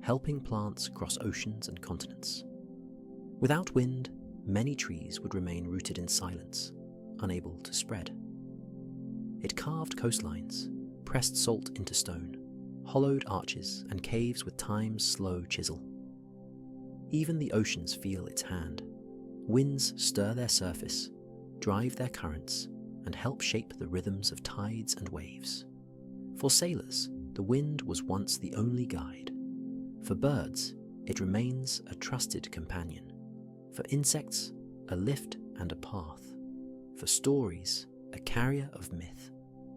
helping plants cross oceans and continents. Without wind, many trees would remain rooted in silence, unable to spread. It carved coastlines, pressed salt into stone, hollowed arches and caves with time's slow chisel. Even the oceans feel its hand. Winds stir their surface, drive their currents, and help shape the rhythms of tides and waves. For sailors, the wind was once the only guide. For birds, it remains a trusted companion. For insects, a lift and a path. For stories, a carrier of myth.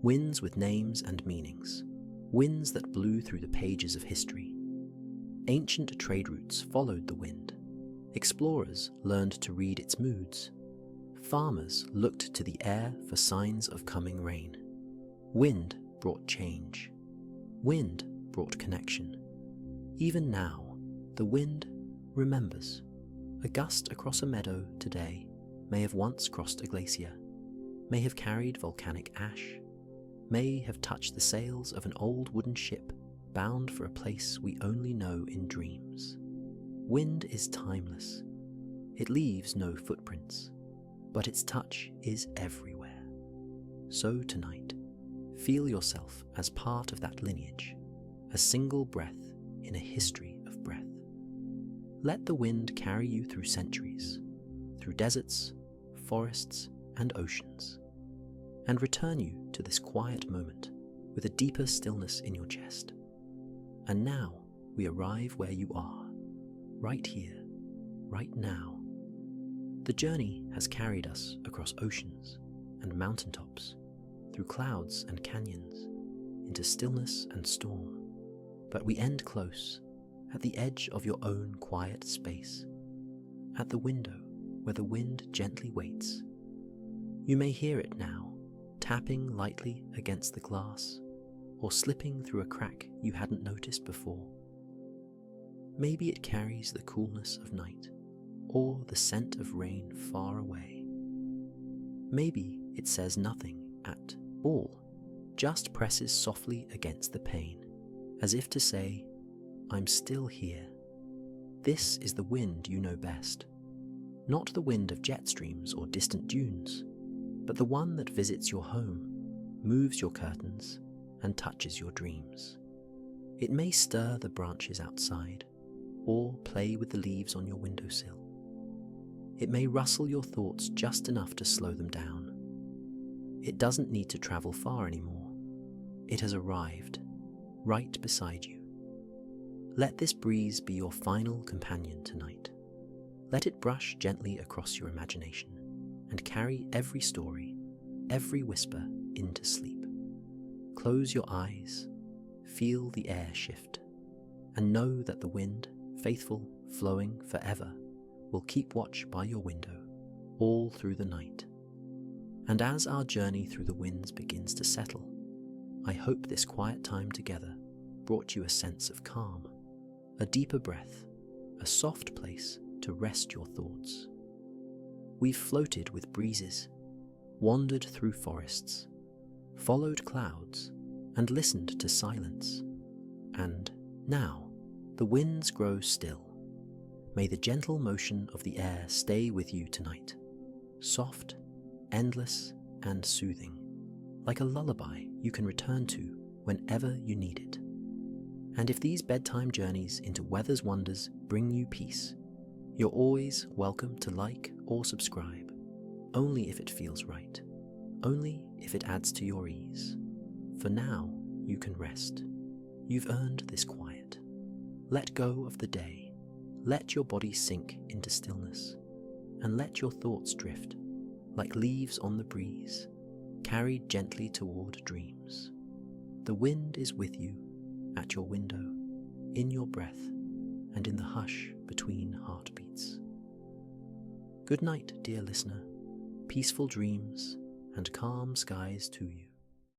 Winds with names and meanings. Winds that blew through the pages of history. Ancient trade routes followed the wind. Explorers learned to read its moods. Farmers looked to the air for signs of coming rain. Wind brought change. Wind brought connection. Even now, the wind remembers. A gust across a meadow today may have once crossed a glacier, may have carried volcanic ash, may have touched the sails of an old wooden ship bound for a place we only know in dreams. Wind is timeless. It leaves no footprints, but its touch is everywhere. So tonight, feel yourself as part of that lineage, a single breath in a history of breath. Let the wind carry you through centuries, through deserts, forests and oceans, and return you to this quiet moment with a deeper stillness in your chest. And now we arrive where you are, right here, right now. The journey has carried us across oceans and mountaintops, through clouds and canyons, into stillness and storm. But we end close, at the edge of your own quiet space, at the window where the wind gently waits. You may hear it now, tapping lightly against the glass, or slipping through a crack you hadn't noticed before. Maybe it carries the coolness of night, or the scent of rain far away. Maybe it says nothing at all, just presses softly against the pane, as if to say, "I'm still here." This is the wind you know best. Not the wind of jet streams or distant dunes, but the one that visits your home, moves your curtains, and touches your dreams. It may stir the branches outside, or play with the leaves on your windowsill. It may rustle your thoughts just enough to slow them down. It doesn't need to travel far anymore. It has arrived, right beside you. Let this breeze be your final companion tonight. Let it brush gently across your imagination and carry every story, every whisper into sleep. Close your eyes, feel the air shift, and know that the wind, faithful, flowing forever, will keep watch by your window all through the night. And as our journey through the winds begins to settle, I hope this quiet time together brought you a sense of calm, a deeper breath, a soft place to rest your thoughts. We've floated with breezes, wandered through forests, followed clouds, and listened to silence. And now, the winds grow still. May the gentle motion of the air stay with you tonight, soft, endless, and soothing, like a lullaby you can return to whenever you need it. And if these bedtime journeys into weather's wonders bring you peace, you're always welcome to like or subscribe, only if it feels right, only if it adds to your ease. For now, you can rest. You've earned this quiet. Let go of the day. Let your body sink into stillness, and let your thoughts drift, like leaves on the breeze, carried gently toward dreams. The wind is with you, at your window, in your breath, and in the hush between heartbeats. Good night, dear listener. Peaceful dreams and calm skies to you.